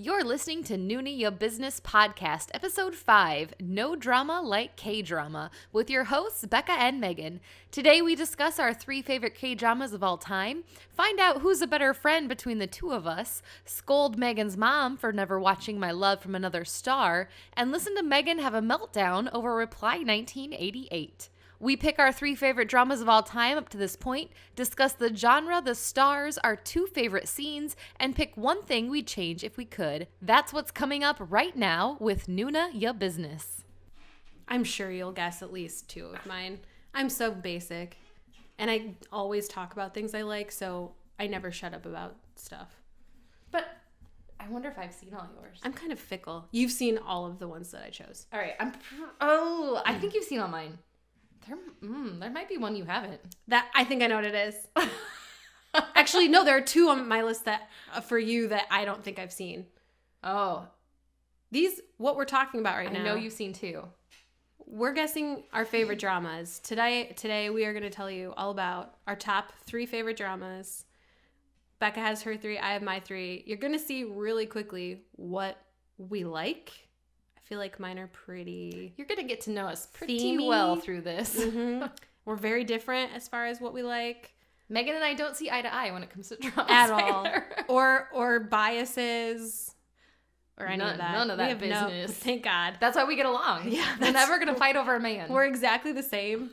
You're listening to Noona, Your Business Podcast, Episode 5, No Drama Like K-Drama, with your hosts, Becca and Megan. Today we discuss our 3 favorite K-dramas of all time, find out who's a better friend between the two of us, scold Megan's mom for never watching My Love from Another Star, and listen to Megan have a meltdown over Reply 1988. We pick our 3 favorite dramas of all time up to this point, discuss the genre, the stars, our 2 favorite scenes, and pick one thing we'd change if we could. That's what's coming up right now with Noona, Ya Business. I'm sure you'll guess at least 2 of mine. I'm so basic, and I always talk about things I like, so I never shut up about stuff. But I wonder if I've seen all yours. I'm kind of fickle. You've seen all of the ones that I chose. All right. I think you've seen all mine. There might be one you haven't. I think I know what it is. Actually, no, there are 2 on my list that for you that I don't think I've seen. Oh. What we're talking about right now. I know you've seen 2. We're guessing our favorite dramas. Today we are going to tell you all about our top 3 favorite dramas. Becca has her 3, I have my 3. You're going to see really quickly what we like. I feel like mine are pretty... You're going to get to know us pretty themey. well through this. Mm-hmm. We're very different as far as what we like. Megan and I don't see eye to eye when it comes to dramas. At all. Or biases or any of that. None of that business. Thank God. That's why we get along. Yeah, we're never going to fight over a man. We're exactly the same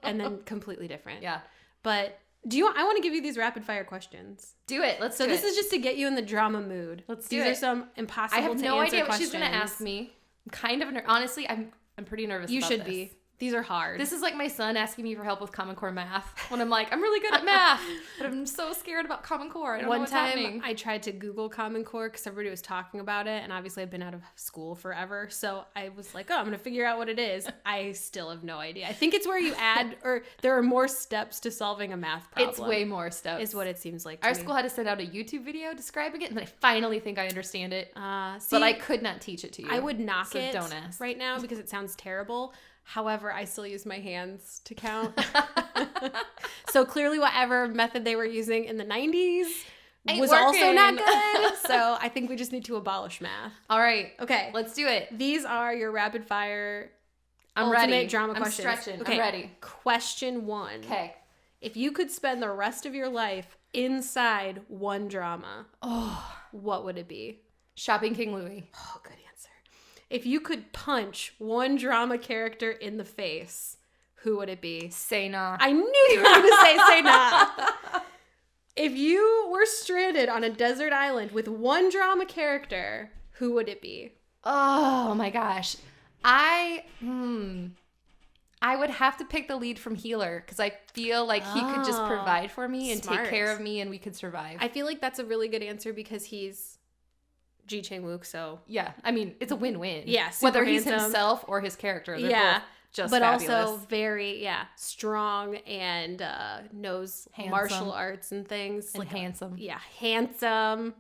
and then completely different. Yeah. But I want to give you these rapid fire questions. Do it. So this is just to get you in the drama mood. These are some impossible to answer questions. I have no idea what she's going to ask me. I'm kind of honestly, I'm pretty nervous about this. You should be. These are hard. This is like my son asking me for help with Common Core math when I'm like, I'm really good at math, but I'm so scared about Common Core. I don't know what's happening. One time I tried to Google Common Core because everybody was talking about it, and obviously I've been out of school forever, so I was like, I'm going to figure out what it is. I still have no idea. I think it's where you add, or there are more steps to solving a math problem. It's way more steps. Is what it seems like to Our me. school had to send out a YouTube video describing it, and I finally think I understand it, see, but I could not teach it to you. I would knock so it don't ask. right now because it sounds terrible. However, I still use my hands to count. So clearly whatever method they were using in the 90s was also not good. So I think we just need to abolish math. All right. Okay. Let's do it. These are your rapid fire ultimate ready. Drama I'm questions. Stretching. Okay. I'm ready. Question 1. Okay. If you could spend the rest of your life inside one drama, what would it be? Shopping King Louie. Oh, good answer. If you could punch one drama character in the face, who would it be? Say Nah. I knew you were going to say Nah. If you were stranded on a desert island with one drama character, who would it be? Oh my gosh. I would have to pick the lead from Healer because I feel like he could just provide for me and take care of me and we could survive. I feel like that's a really good answer because he's Ji Chang-wook, so... Yeah, I mean, it's a win-win. Yeah, whether he's handsome. Himself or his character. They're both just but fabulous. Also very, strong and knows handsome. Martial arts and things. And handsome. Handsome.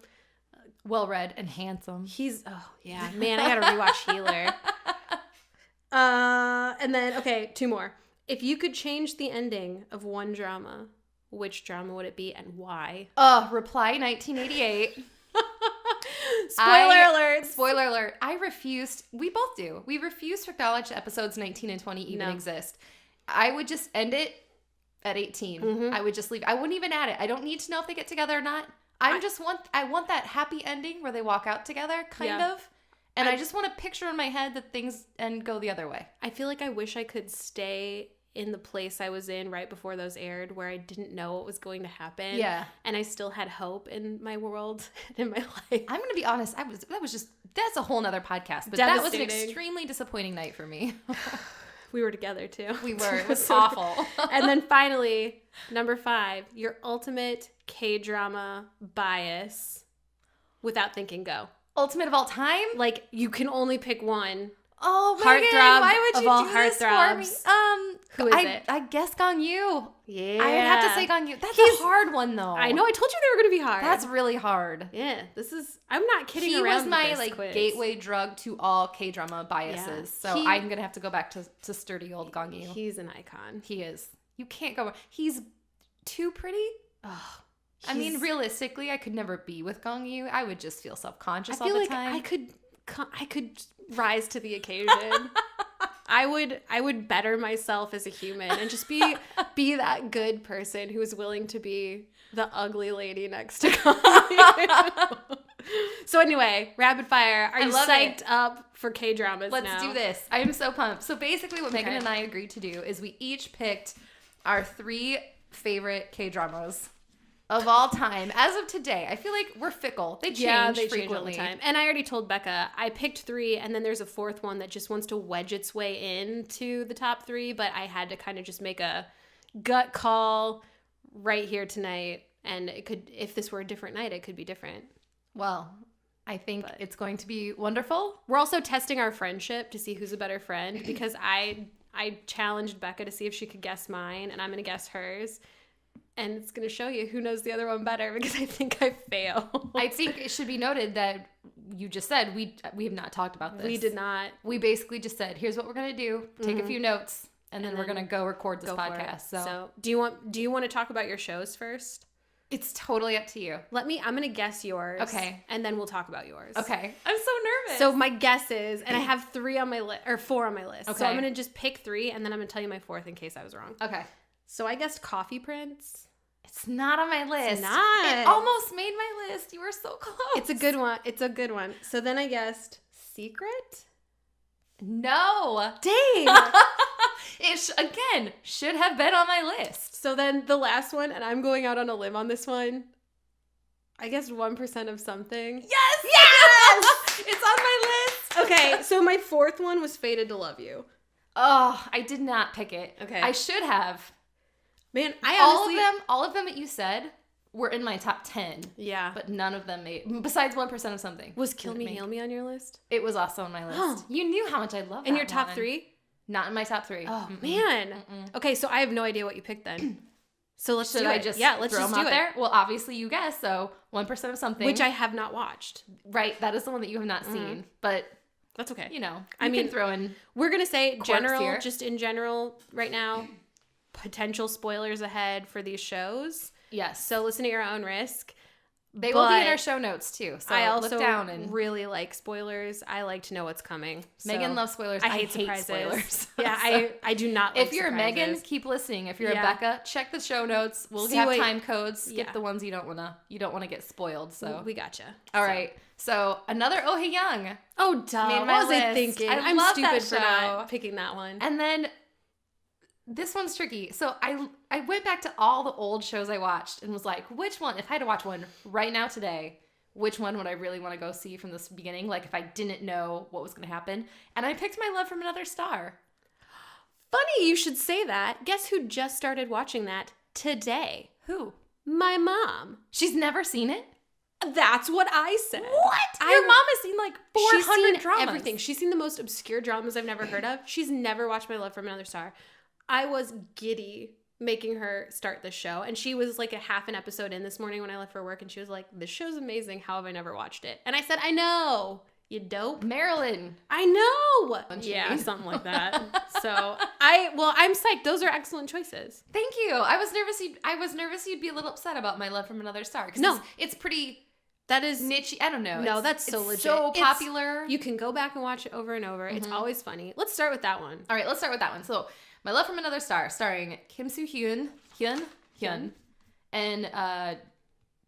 Well-read and handsome. Man, I gotta rewatch Healer. And then, okay, 2 more. If you could change the ending of one drama, which drama would it be and why? Reply 1988. Spoiler alert. I refused. We both do. We refuse to acknowledge episodes 19 and 20 even exist. I would just end it at 18. Mm-hmm. I would just leave. I wouldn't even add it. I don't need to know if they get together or not. I want that happy ending where they walk out together, kind of. And I just want to picture in my head that things go the other way. I feel like I wish I could stay in the place I was in right before those aired where I didn't know what was going to happen. Yeah. And I still had hope in my world and in my life. I'm going to be honest. That's a whole nother podcast, but that was an extremely disappointing night for me. We were together too. We were. It was awful. And then finally, number 5, your ultimate K-drama bias without thinking, go. Ultimate of all time? Like, you can only pick one. Oh, Megan, why would you do this for me? Who is it? I guess Gong Yu. Yeah. I would have to say Gong Yu. That's a hard one, though. I know. I told you they were going to be hard. That's really hard. Yeah. I'm not kidding around. He was my quiz. gateway drug to all K-drama biases. Yeah. So I'm going to have to go back to sturdy old Gong Yu. He's an icon. He is. You can't go. He's too pretty. Oh, I mean, realistically, I could never be with Gong Yu. I would just feel self-conscious all feel the like time. I could rise to the occasion. I would better myself as a human and just be that good person who is willing to be the ugly lady next to Gong. So anyway, rapid fire. Are you psyched up for K-dramas now? Let's do this. I am so pumped. So basically what Megan and I agreed to do is we each picked our 3 favorite K-dramas of all time. As of today, I feel like we're fickle. They change frequently. Change all the time. And I already told Becca, I picked 3, and then there's a 4th one that just wants to wedge its way into the top 3, but I had to kind of just make a gut call right here tonight. And it could, if this were a different night, it could be different. Well, I think it's going to be wonderful. We're also testing our friendship to see who's a better friend, because I challenged Becca to see if she could guess mine, and I'm going to guess hers. And it's going to show you who knows the other one better, because I think I fail. I think it should be noted that you just said we have not talked about this. We did not. We basically just said, here's what we're going to do. Take a few notes, and then we're going to go record this podcast. So do you want to talk about your shows first? It's totally up to you. I'm going to guess yours. Okay. And then we'll talk about yours. Okay. I'm so nervous. So my guesses, and I have 3 on my list, or 4 on my list. Okay. So I'm going to just pick 3, and then I'm going to tell you my 4th in case I was wrong. Okay. So I guessed Coffee Prince. It's not on my list. It's not. It almost made my list. You were so close. It's a good one. So then I guessed Secret. No. Dang. Again, should have been on my list. So then the last one, and I'm going out on a limb on this one, I guessed 1% of something. Yes! Yes! It's on my list. Okay, so my 4th one was Fated to Love You. Oh, I did not pick it. Okay. I should have. Man, I honestly... all of them that you said were in my top 10. Yeah. But none of them made, besides 1% of something. Was Kill Me, Heal Me on your list? It was also on my list. Oh. You knew how much I love that In your top one. 3? Not in my top 3. Oh, man. Okay, so I have no idea what you picked then. So let's Should do I it. just let's throw just them do out it. there? Well, obviously you guessed, so 1% of something. Which I have not watched. Right, that is the one that you have not seen. But that's okay. You know, I mean, can throw in. We're gonna say here. just in general, right now. Potential spoilers ahead for these shows. Yes. So listen at your own risk. They will be in our show notes too. So I also look down and really like spoilers. I like to know what's coming. Megan loves spoilers. I hate surprises. spoilers. Yeah, I do not like If you're surprises. a Megan, keep listening. If you're a Becca, check the show notes. We'll have time codes. Skip the ones you don't wanna get spoiled. So we gotcha. All right. So another Oh Hae Young. Oh duh. Made What my was I list. thinking? I I'm love stupid that for show. not picking that one. And then this one's tricky. So I went back to all the old shows I watched and was like, which one, if I had to watch one right now today, which one would I really want to go see from this beginning? Like if I didn't know what was going to happen. And I picked My Love from Another Star. Funny you should say that. Guess who just started watching that today? Who? My mom. She's never seen it? That's what I said. What? Your mom has seen like 400 dramas. Everything. She's seen the most obscure dramas I've never heard of. She's never watched My Love from Another Star. I was giddy making her start this show, and she was like a half an episode in this morning when I left for work, and she was like, this show's amazing, how have I never watched it? And I said, I know, you dope. Marilyn. I know. Yeah, something like that. So I'm psyched. Those are excellent choices. Thank you. I was nervous you'd be a little upset about My Love from Another Star. No, it's pretty. That is niche. I don't know. No, that's so legit. So popular. You can go back and watch it over and over. It's always funny. Let's start with that one. All right, let's start with that one. So, My Love from Another Star, starring Kim Soo Hyun, and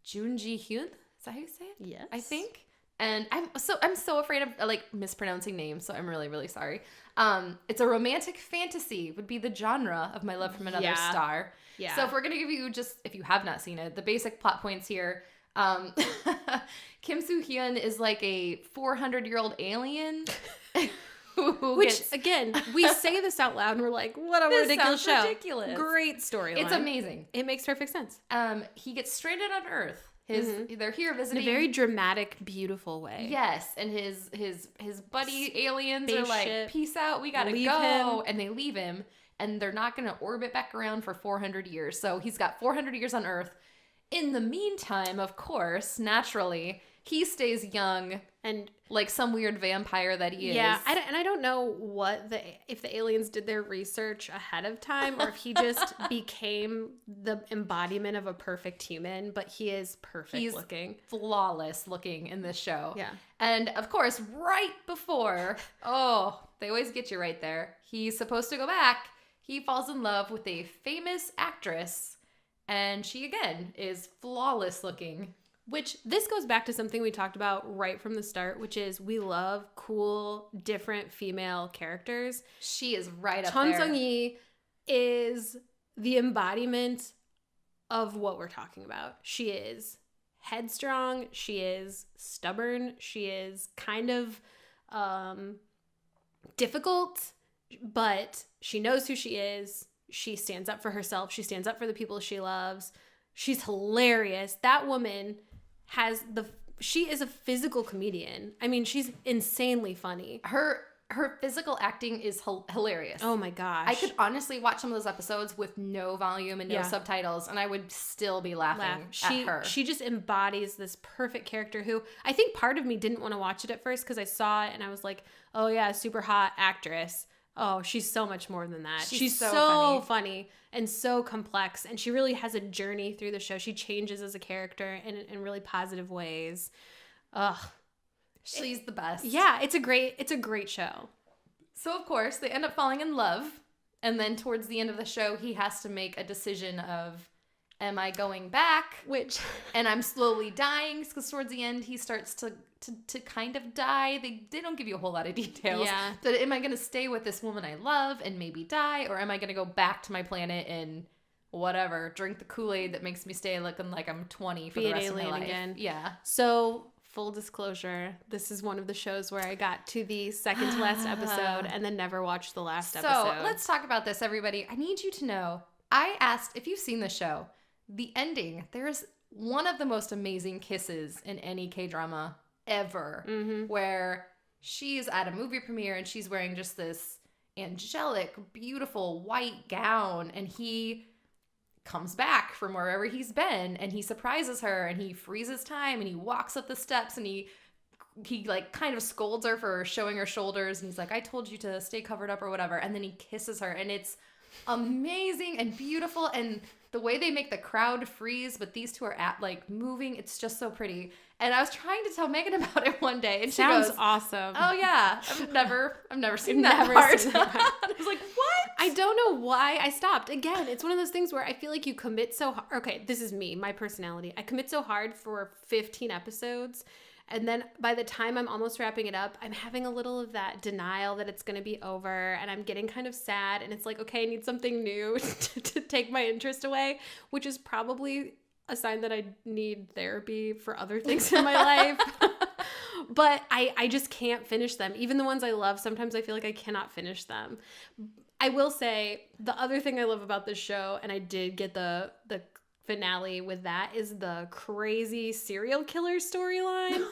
Jun Ji Hyun. Is that how you say it? Yes, I think. And I'm so afraid of like mispronouncing names, so I'm really, really sorry. It's a romantic fantasy would be the genre of My Love from Another Star. Yeah. So if we're gonna give you just, if you have not seen it, the basic plot points here. Kim Soo Hyun is like a 400-year-old alien. Again, we say this out loud and we're like, what a ridiculous show. Ridiculous. Great storyline. It's amazing. It makes perfect sense. He gets stranded on Earth. They're here visiting in a very dramatic, beautiful way. Yes, and his buddy aliens are like, peace out, we gotta leave go, him. and they leave him, and they're not gonna orbit back around for 400 years. So he's got 400 years on Earth. In the meantime, of course, naturally, he stays young And like some weird vampire that he is. yeah, I don't know if the aliens did their research ahead of time or if he just became the embodiment of a perfect human, but he is perfect looking. Flawless looking in this show. Yeah. And of course, right before, they always get you right there. He's supposed to go back. He falls in love with a famous actress, and she again is flawless looking. Which this goes back to something we talked about right from the start, which is we love cool, different female characters. She is right up Chon there. Sung-yi is the embodiment of what we're talking about. She is headstrong. She is stubborn. She is kind of difficult, but she knows who she is. She stands up for herself. She stands up for the people she loves. She's hilarious. That woman she is a physical comedian. I mean, she's insanely funny. Her physical acting is hilarious. Oh my gosh. I could honestly watch some of those episodes with no volume and no subtitles, and I would still be laughing at her. She just embodies this perfect character who I think part of me didn't want to watch it at first because I saw it and I was like, oh yeah, super hot actress. Oh, she's so much more than that. She's so funny and so complex, and she really has a journey through the show. She changes as a character in really positive ways. Ugh. She's the best. Yeah, it's a great show. So of course, they end up falling in love, and then towards the end of the show, he has to make a decision of, am I going back? And I'm slowly dying, because towards the end, he starts to kind of die. They don't give you a whole lot of details. Yeah. But am I going to stay with this woman I love and maybe die? Or am I going to go back to my planet and whatever, drink the Kool-Aid that makes me stay looking like I'm 20 for the rest of my life? Again. Yeah. So, full disclosure, this is one of the shows where I got to the second to last episode and then never watched the last episode. So, let's talk about this, everybody. I need you to know, I asked if you've seen the show, the ending, there's one of the most amazing kisses in any K-drama ever, where she's at a movie premiere and she's wearing just this angelic, beautiful white gown, and he comes back from wherever he's been and he surprises her and he freezes time and he walks up the steps and he like kind of scolds her for showing her shoulders, and he's like, I told you to stay covered up or whatever, and then he kisses her, and it's amazing and beautiful, and the way they make the crowd freeze but these two are moving, it's just so pretty. And I was trying to tell Megan about it one day, and she Sounds goes, awesome. oh yeah, I've never seen that part. Seen that part. I was like, what? I don't know why I stopped. Again, it's one of those things where I feel like you commit so hard. Okay, this is me, my personality. I commit so hard for 15 episodes, and then by the time I'm almost wrapping it up, I'm having a little of that denial that it's going to be over, and I'm getting kind of sad, and it's like, okay, I need something new to take my interest away, which is probably a sign that I need therapy for other things in my life. But I just can't finish them. Even the ones I love, sometimes I feel like I cannot finish them. I will say the other thing I love about this show, and I did get the finale with that, is the crazy serial killer storyline.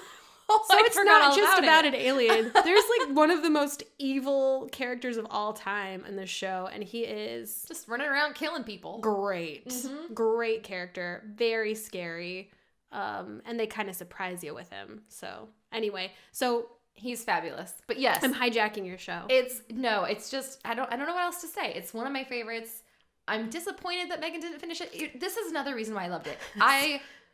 So it's not just about an alien. There's like one of the most evil characters of all time in this show, and he is just running around killing people. Great. Great character. Very scary. And they kind of surprise you with him. So anyway, he's fabulous. But yes, I'm hijacking your show. It's just I don't know what else to say. It's one of my favorites. I'm disappointed that Megan didn't finish it. This is another reason why I loved it.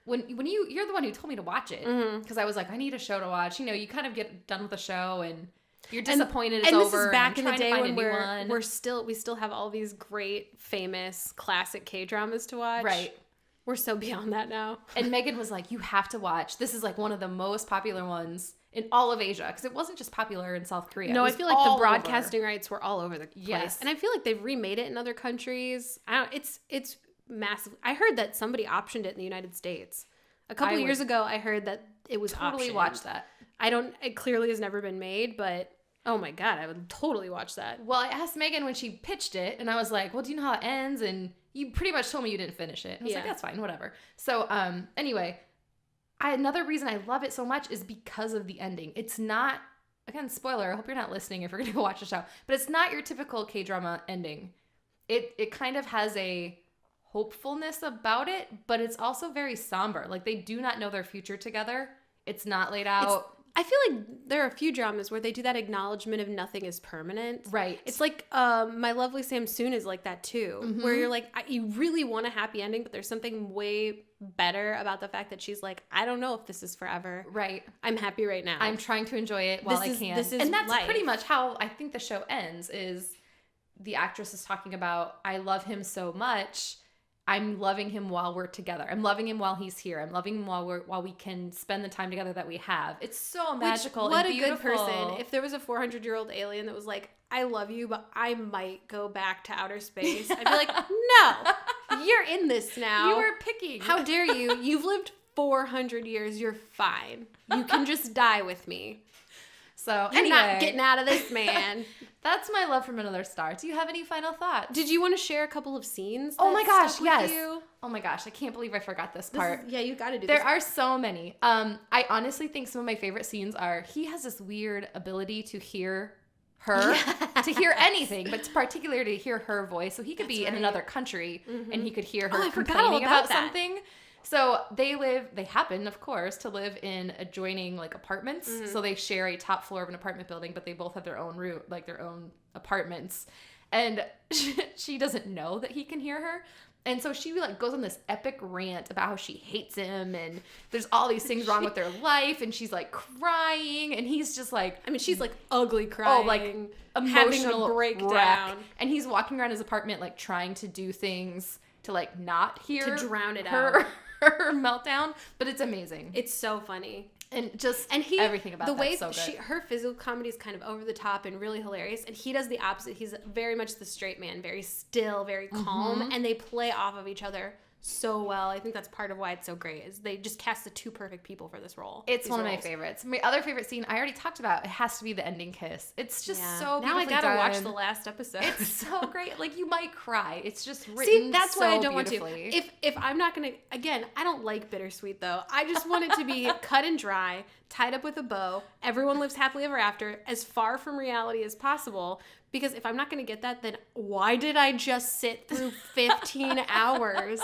When you're the one who told me to watch it, because I was like, I need a show to watch. You know, you kind of get done with the show and you're disappointed it's over. And this is back in the day when we still have all these great, famous, classic K-dramas to watch. Right. We're so beyond that now. And Megan was like, you have to watch. This is like one of the most popular ones in all of Asia, because it wasn't just popular in South Korea. No, I feel like the broadcasting rights were all over the place. Yes. And I feel like they've remade it in other countries. It's massive. I heard that somebody optioned it in the United States. A couple of years ago, I heard that it was totally optioned. Watch that. It clearly has never been made, but oh my God, I would totally watch that. Well, I asked Megan when she pitched it, and I was like, well, do you know how it ends? And you pretty much told me you didn't finish it. I was like, that's fine, whatever. So anyway, another reason I love it so much is because of the ending. It's not, again, spoiler, I hope you're not listening if you're going to go watch the show, but it's not your typical K-drama ending. It kind of has a hopefulness about it, but it's also very somber. Like, they do not know their future together. It's not laid out. I feel like there are a few dramas where they do that acknowledgement of nothing is permanent. Right. It's like My Lovely Samsoon is like that too, where you're like, you really want a happy ending, but there's something way better about the fact that she's like, I don't know if this is forever. Right. I'm happy right now. I'm trying to enjoy it while I can. And that's life. pretty much how I think the show ends, is the actress is talking about, I love him so much. I'm loving him while we're together. I'm loving him while he's here. I'm loving him while we can spend the time together that we have. It's so magical and beautiful. What a good person. If there was a 400-year-old alien that was like, I love you, but I might go back to outer space, I'd be like, no, you're in this now. You were picking. How dare you? You've lived 400 years. You're fine. You can just die with me. So You're not getting out of this, man. That's my love from another star. Do you have any final thoughts? Did you want to share a couple of scenes? Oh my gosh, stuck with yes. you? Oh my gosh, I can't believe I forgot this part. You got to do this. There are so many. I honestly think some of my favorite scenes are, he has this weird ability to hear her, to hear anything, but particularly to hear her voice. So he could be in another country and he could hear her complaining about something. So they happen, of course, to live in adjoining like apartments. So they share a top floor of an apartment building, but they both have their own room, like their own apartments. And she doesn't know that he can hear her. And so she like goes on this epic rant about how she hates him and there's all these things wrong with their life, and she's like crying, and he's just like, I mean, she's like ugly crying. Oh, like having emotional a breakdown. wreck. And he's walking around his apartment like trying to do things to like not hear, to drown it her, out. her meltdown, but it's amazing. It's so funny. And everything about the way that's so good. Her physical comedy is kind of over the top and really hilarious, and he does the opposite. He's very much the straight man, very still, very calm, and they play off of each other so well. I think that's part of why it's so great, is they just cast the two perfect people for this role. It's one of my favorites. My other favorite scene I already talked about. It has to be the ending kiss. It's just so beautifully Now I gotta done. watch the last episode. It's so great. Like, you might cry. It's just written. See, that's so why I don't beautifully. want to. If I'm not gonna, again, I don't like bittersweet though. I just want it to be cut and dry, tied up with a bow. Everyone lives happily ever after, as far from reality as possible. Because if I'm not gonna get that, then why did I just sit through 15 hours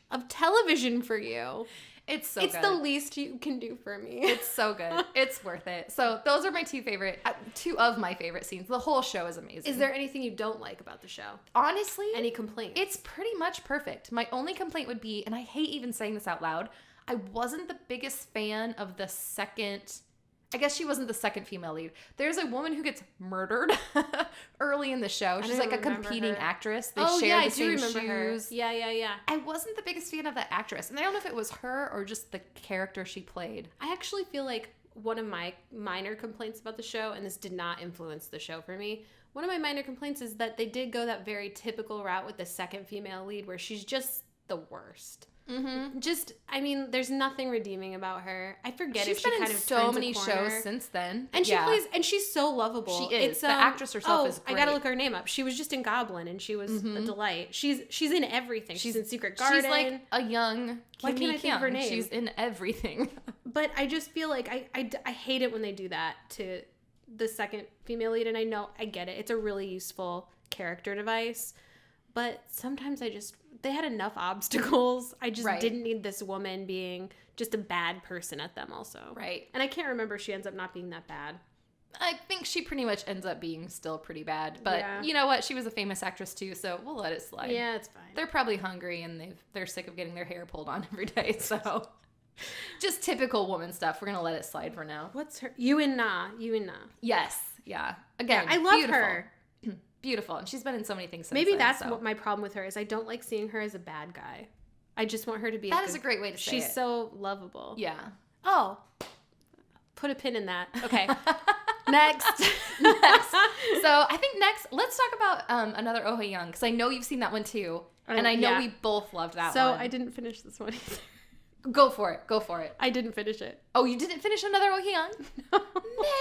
of television for you? It's so it's good. the least you can do for me. It's so good. It's worth it. So those are my two of my favorite scenes. The whole show is amazing. Is there anything you don't like about the show? Honestly, any complaints? It's pretty much perfect. My only complaint would be, and I hate even saying this out loud, I wasn't the biggest fan of the second. I guess she wasn't the second female lead. There's a woman who gets murdered early in the show. She's like a competing actress. They share the same shoes. Her. Yeah. I wasn't the biggest fan of that actress. And I don't know if it was her or just the character she played. I actually feel like one of my minor complaints about the show, and this did not influence the show for me, one of my minor complaints is that they did go that very typical route with the second female lead where she's just the worst. Mm-hmm. I mean, there's nothing redeeming about her. I forget if she kind of turns a corner. She's been in so many shows since then. And she plays, and she's so lovable. She is. The actress herself is great. I gotta look her name up. She was just in Goblin, and she was a delight. She's in everything. She's in Secret Garden. She's like a young Why can't I think of her name? She's in everything. But I just feel like I hate it when they do that to the second female lead, and I know, I get it. It's a really useful character device. But sometimes they had enough obstacles. I just didn't need this woman being just a bad person at them also. Right. And I can't remember if she ends up not being that bad. I think she pretty much ends up being still pretty bad. But you know what? She was a famous actress too, so we'll let it slide. Yeah, it's fine. They're probably hungry and they're sick of getting their hair pulled on every day, so just typical woman stuff. We're going to let it slide for now. What's her? You and Na. Yes. Yeah. Again, I love her. Beautiful, and she's been in so many things since Maybe then, that's what my problem with her is. I don't like seeing her as a bad guy. I just want her to be That is a great way to say it. She's so lovable. Yeah. Oh. Put a pin in that. Okay. Next. So I think next, let's talk about another Oh Hae Young, because I know you've seen that one too, and I know we both loved that one. So I didn't finish this one either. Go for it. I didn't finish it. Oh, you didn't finish another Oh Hae Young? No.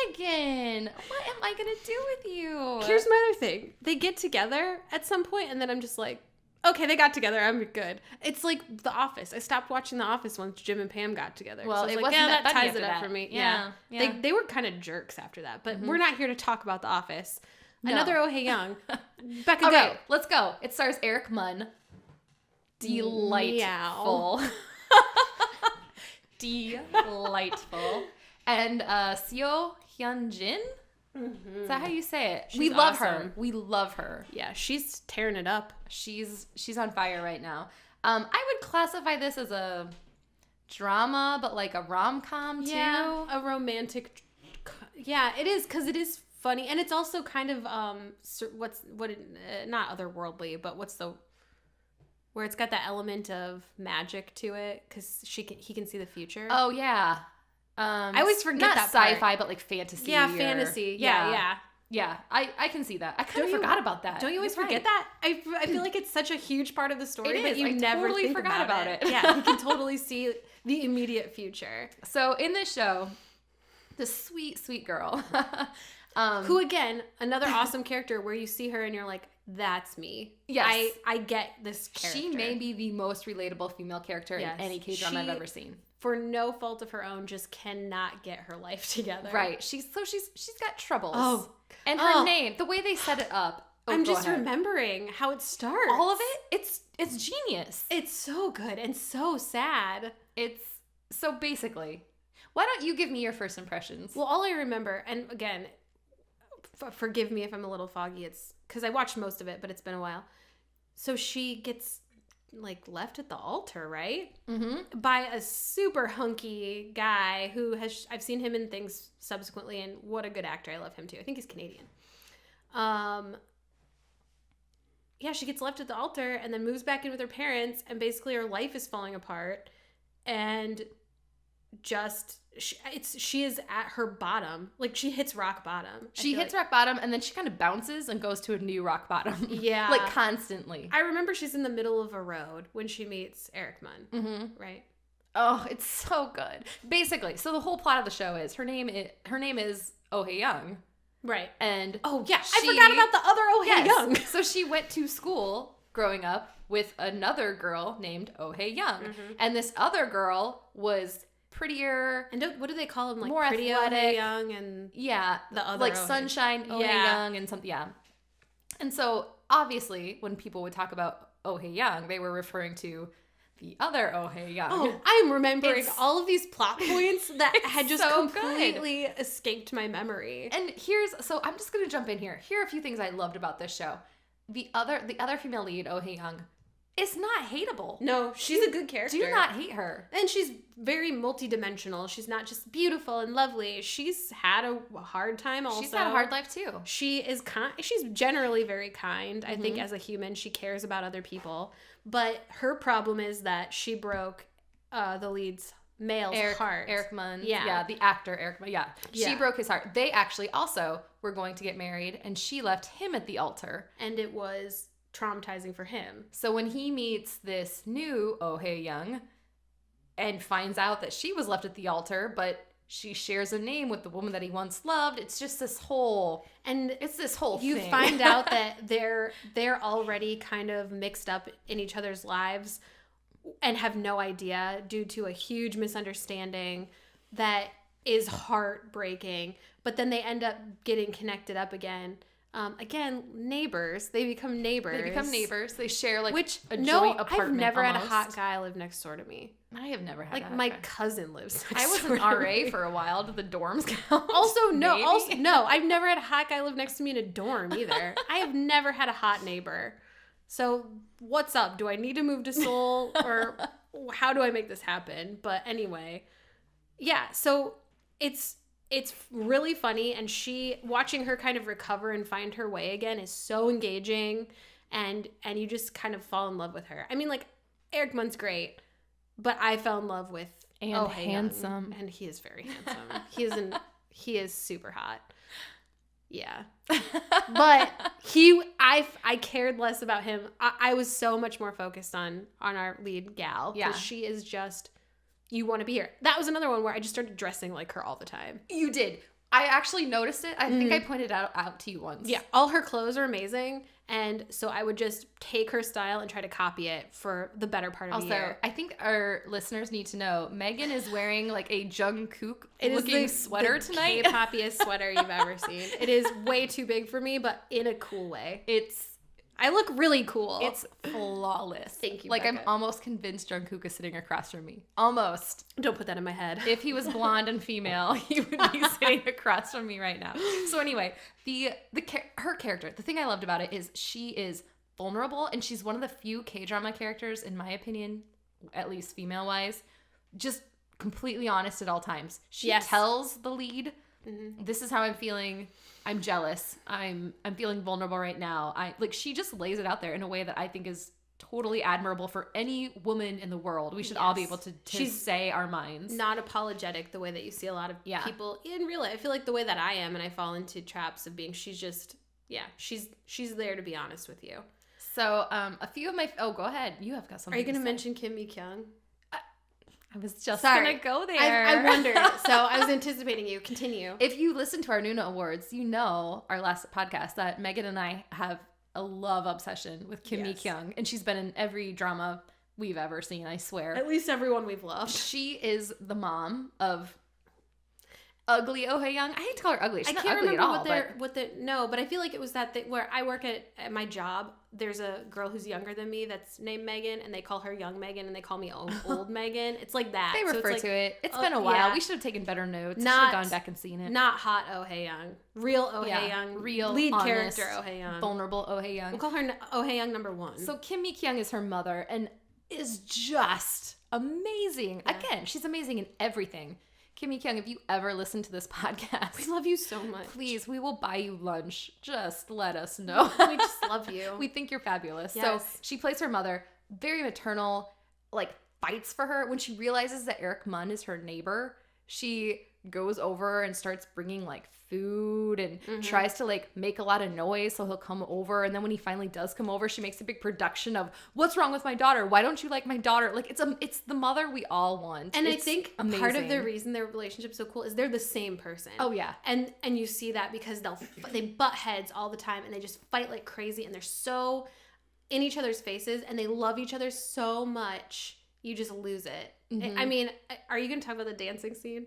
Megan, what am I going to do with you? Here's my other thing. They get together at some point, and then I'm just like, okay, they got together. I'm good. It's like The Office. I stopped watching The Office once Jim and Pam got together. Well, so it like, wasn't that funny ties after it up that. for me. Yeah. They were kind of jerks after that, but we're not here to talk about The Office. Another Oh Hae Young. Becca, go. Let's go. It stars Eric Munn. Delightful. delightful. And Seo Hyun-jin? Is that how you say it? We love her. We love her. Yeah, she's tearing it up. She's on fire right now. I would classify this as a drama, but like a rom-com too. Yeah, a romantic. Yeah, it is, because it is funny, and it's also kind of not otherworldly, but where it's got that element of magic to it, because he can see the future. Oh yeah. I always forget not that sci-fi, part. but like fantasy. Yeah, fantasy. Yeah. Yeah, I can see that. I kind of forgot about that. Don't you always forget that? I feel like it's such a huge part of the story, it but is. you never totally think forgot about it. Yeah, you can totally see the immediate future. So in this show, this sweet, sweet girl, who again, another awesome character where you see her and you're like, that's me. Yes. I get this character. She may be the most relatable female character in any K-drama I've ever seen. For no fault of her own, just cannot get her life together. Right. She's got troubles. Oh. And her name, the way they set it up. I'm just remembering how it starts. All of it, it's genius. It's so good and so sad. It's so basically, why don't you give me your first impressions? Well, all I remember, and again, forgive me if I'm a little foggy, it's because I watched most of it, but it's been a while. So she gets like left at the altar, right? Mm-hmm. By a super hunky guy who I've seen him in things subsequently, and what a good actor. I love him too. I think he's Canadian. Yeah, she gets left at the altar and then moves back in with her parents, and basically her life is falling apart, and just she is at her bottom. Like, she hits rock bottom. She hits rock bottom, and then she kind of bounces and goes to a new rock bottom. Yeah. Like, constantly. I remember she's in the middle of a road when she meets Eric Munn. Mm-hmm. Right? Oh, it's so good. Basically, so the whole plot of the show is her name is Oh Hae Young. Right. And I forgot about the other Oh Hae Young. So she went to school growing up with another girl named Oh Hae Young. Mm-hmm. And this other girl was prettier. And what do they call them? Like, more pretty athletic. Oh Hae Young and the other like Oh Sunshine Oh Hae Young and something. Yeah. And so obviously when people would talk about Oh Hae Young, they were referring to the other Oh Hae Young. Oh, I'm remembering all of these plot points that had just so completely escaped my memory. And so I'm just gonna jump in here. Here are a few things I loved about this show. The other female lead, Oh Hae Young, is not hateable. No, she's a good character. Do not hate her. And she's very multidimensional. She's not just beautiful and lovely. She's had a hard time also. She's had a hard life too. She is kind. She's generally very kind. I think as a human, she cares about other people. But her problem is that she broke the lead's male's heart. Eric Munn. Yeah. Yeah, the actor Eric Munn. Yeah. She broke his heart. They actually also were going to get married, and she left him at the altar. And it was traumatizing for him. So when he meets this new Oh Hae Young and finds out that she was left at the altar, but she shares a name with the woman that he once loved, it's just this whole thing. You find out that they're already kind of mixed up in each other's lives and have no idea due to a huge misunderstanding that is heartbreaking. But then they end up getting connected up again. Again, neighbors. They become neighbors. They share like a joint apartment. I've never almost. had a hot guy live next door to me. I have never had like my cousin lives next I was door an RA for a while. Did the dorms count? No. I've never had a hot guy live next to me in a dorm either. I have never had a hot neighbor. So what's up? Do I need to move to Seoul, or how do I make this happen? But anyway, yeah. So it's really funny, and watching her kind of recover and find her way again is so engaging, and you just kind of fall in love with her. I mean, like, Eric Munn's great, but I fell in love with Oh Hae handsome, Young, and he is very handsome. He is super hot. Yeah, but I cared less about him. I was so much more focused on our lead gal, because she is just. You want to be here. That was another one where I just started dressing like her all the time. You did. I actually noticed it. I think I pointed out to you once. Yeah. All her clothes are amazing. And so I would just take her style and try to copy it for the better part of the year. Also, I think our listeners need to know, Megan is wearing like a Jungkook looking sweater tonight. K-poppiest sweater you've ever seen. It is way too big for me, but in a cool way. It's I look really cool. It's flawless. Thank you, Like, Becca. I'm almost convinced Jungkook is sitting across from me. Almost. Don't put that in my head. If he was blonde and female, he would be sitting across from me right now. So anyway, her character, the thing I loved about it is she is vulnerable, and she's one of the few K-drama characters, in my opinion, at least female-wise, just completely honest at all times. She tells the lead, this is how I'm feeling. I'm jealous. I'm feeling vulnerable right now. She just lays it out there in a way that I think is totally admirable for any woman in the world. We should all be able to say our minds. Not apologetic the way that you see a lot of people in real life. I feel like the way that I am, and I fall into traps of being, she's there to be honest with you. So a few of my, go ahead. You have got something. Are you going to mention Kim Mi-kyung? I was just going to go there. I wondered. So I was anticipating you. Continue. If you listen to our Noona Awards, you know our last podcast that Megan and I have a love obsession with Kim Mi-kyung. And she's been in every drama we've ever seen, I swear. At least everyone we've loved. She is the mom of ugly Oh Hae Young. I hate to call her ugly. She's not ugly remember at all. but I feel like it was that thing where I work at my job. There's a girl who's younger than me that's named Megan, and they call her Young Megan, and they call me old Megan. It's like that. They refer to it. It's been a while. Yeah. We should have taken better notes. Should have gone back and seen it. Not hot Oh Hae Young. Real Oh Hae Young. Real lead honest, character Oh Hae Young. Vulnerable Oh Hae Young. We'll call her Oh Hae Young number 1. So Kim Mi-kyung is her mother and is just amazing. Yeah. Again, she's amazing in everything. Kim Mi-kyung, if you ever listen to this podcast, we love you so much. Please, we will buy you lunch. Just let us know. We just love you. We think you're fabulous. Yes. So she plays her mother, very maternal, fights for her. When she realizes that Eric Munn is her neighbor, she goes over and starts bringing food and tries to make a lot of noise so he'll come over. And then when he finally does come over, she makes a big production of, what's wrong with my daughter? Why don't you like my daughter? It's the mother we all want. And it's I think amazing. Part of the reason their relationship's so cool is they're the same person. Oh yeah. And you see that because they butt heads all the time, and they just fight like crazy, and they're so in each other's faces, and they love each other so much you just lose it. I mean, are you going to talk about the dancing scene?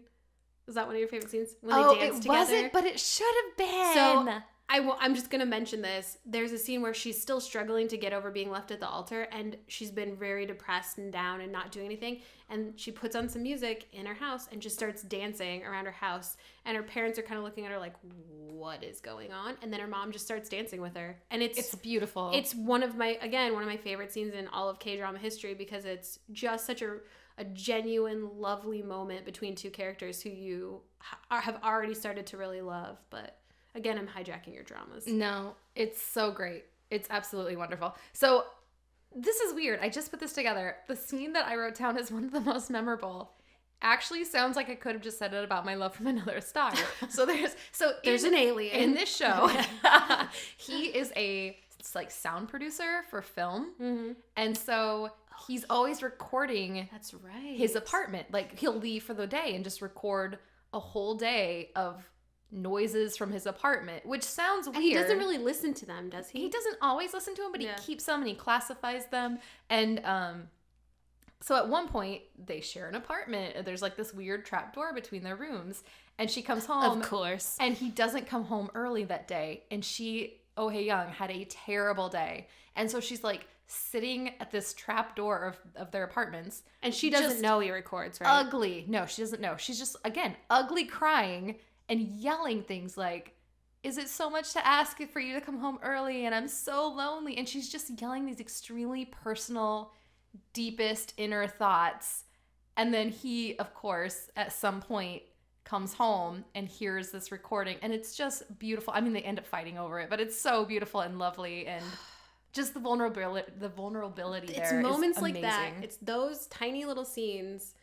Is that one of your favorite scenes? When they dance together? Wasn't, but it should have been. So I'm just going to mention this. There's a scene where she's still struggling to get over being left at the altar, and she's been very depressed and down and not doing anything. And she puts on some music in her house and just starts dancing around her house. And her parents are kind of looking at her like, what is going on? And then her mom just starts dancing with her. And it's beautiful. It's one of my favorite scenes in all of K-drama history, because it's just such a genuine, lovely moment between two characters who you have already started to really love. But again, I'm hijacking your dramas. No, it's so great. It's absolutely wonderful. So this is weird. I just put this together. The scene that I wrote down as one of the most memorable actually sounds like I could have just said it about my love from another star. So there's an alien in this show. He is a sound producer for film, and so he's always recording. That's right. His apartment. He'll leave for the day and just record a whole day of noises from his apartment, which sounds weird. And he doesn't really listen to them, does he? He doesn't always listen to them, but he keeps them and he classifies them. And so at one point they share an apartment. There's this weird trapdoor between their rooms, and she comes home. Of course. And he doesn't come home early that day, and Oh Hae Young had a terrible day. And so she's sitting at this trap door of their apartments. And she doesn't know he records, right? Ugly. No, she doesn't know. She's just, again, ugly crying and yelling things like, is it so much to ask for you to come home early? And I'm so lonely. And she's just yelling these extremely personal, deepest inner thoughts. And then he, of course, at some point comes home and hears this recording. And it's just beautiful. I mean, they end up fighting over it, but it's so beautiful and lovely. And just the vulnerability there. It's moments is like amazing. that. It's those tiny little scenes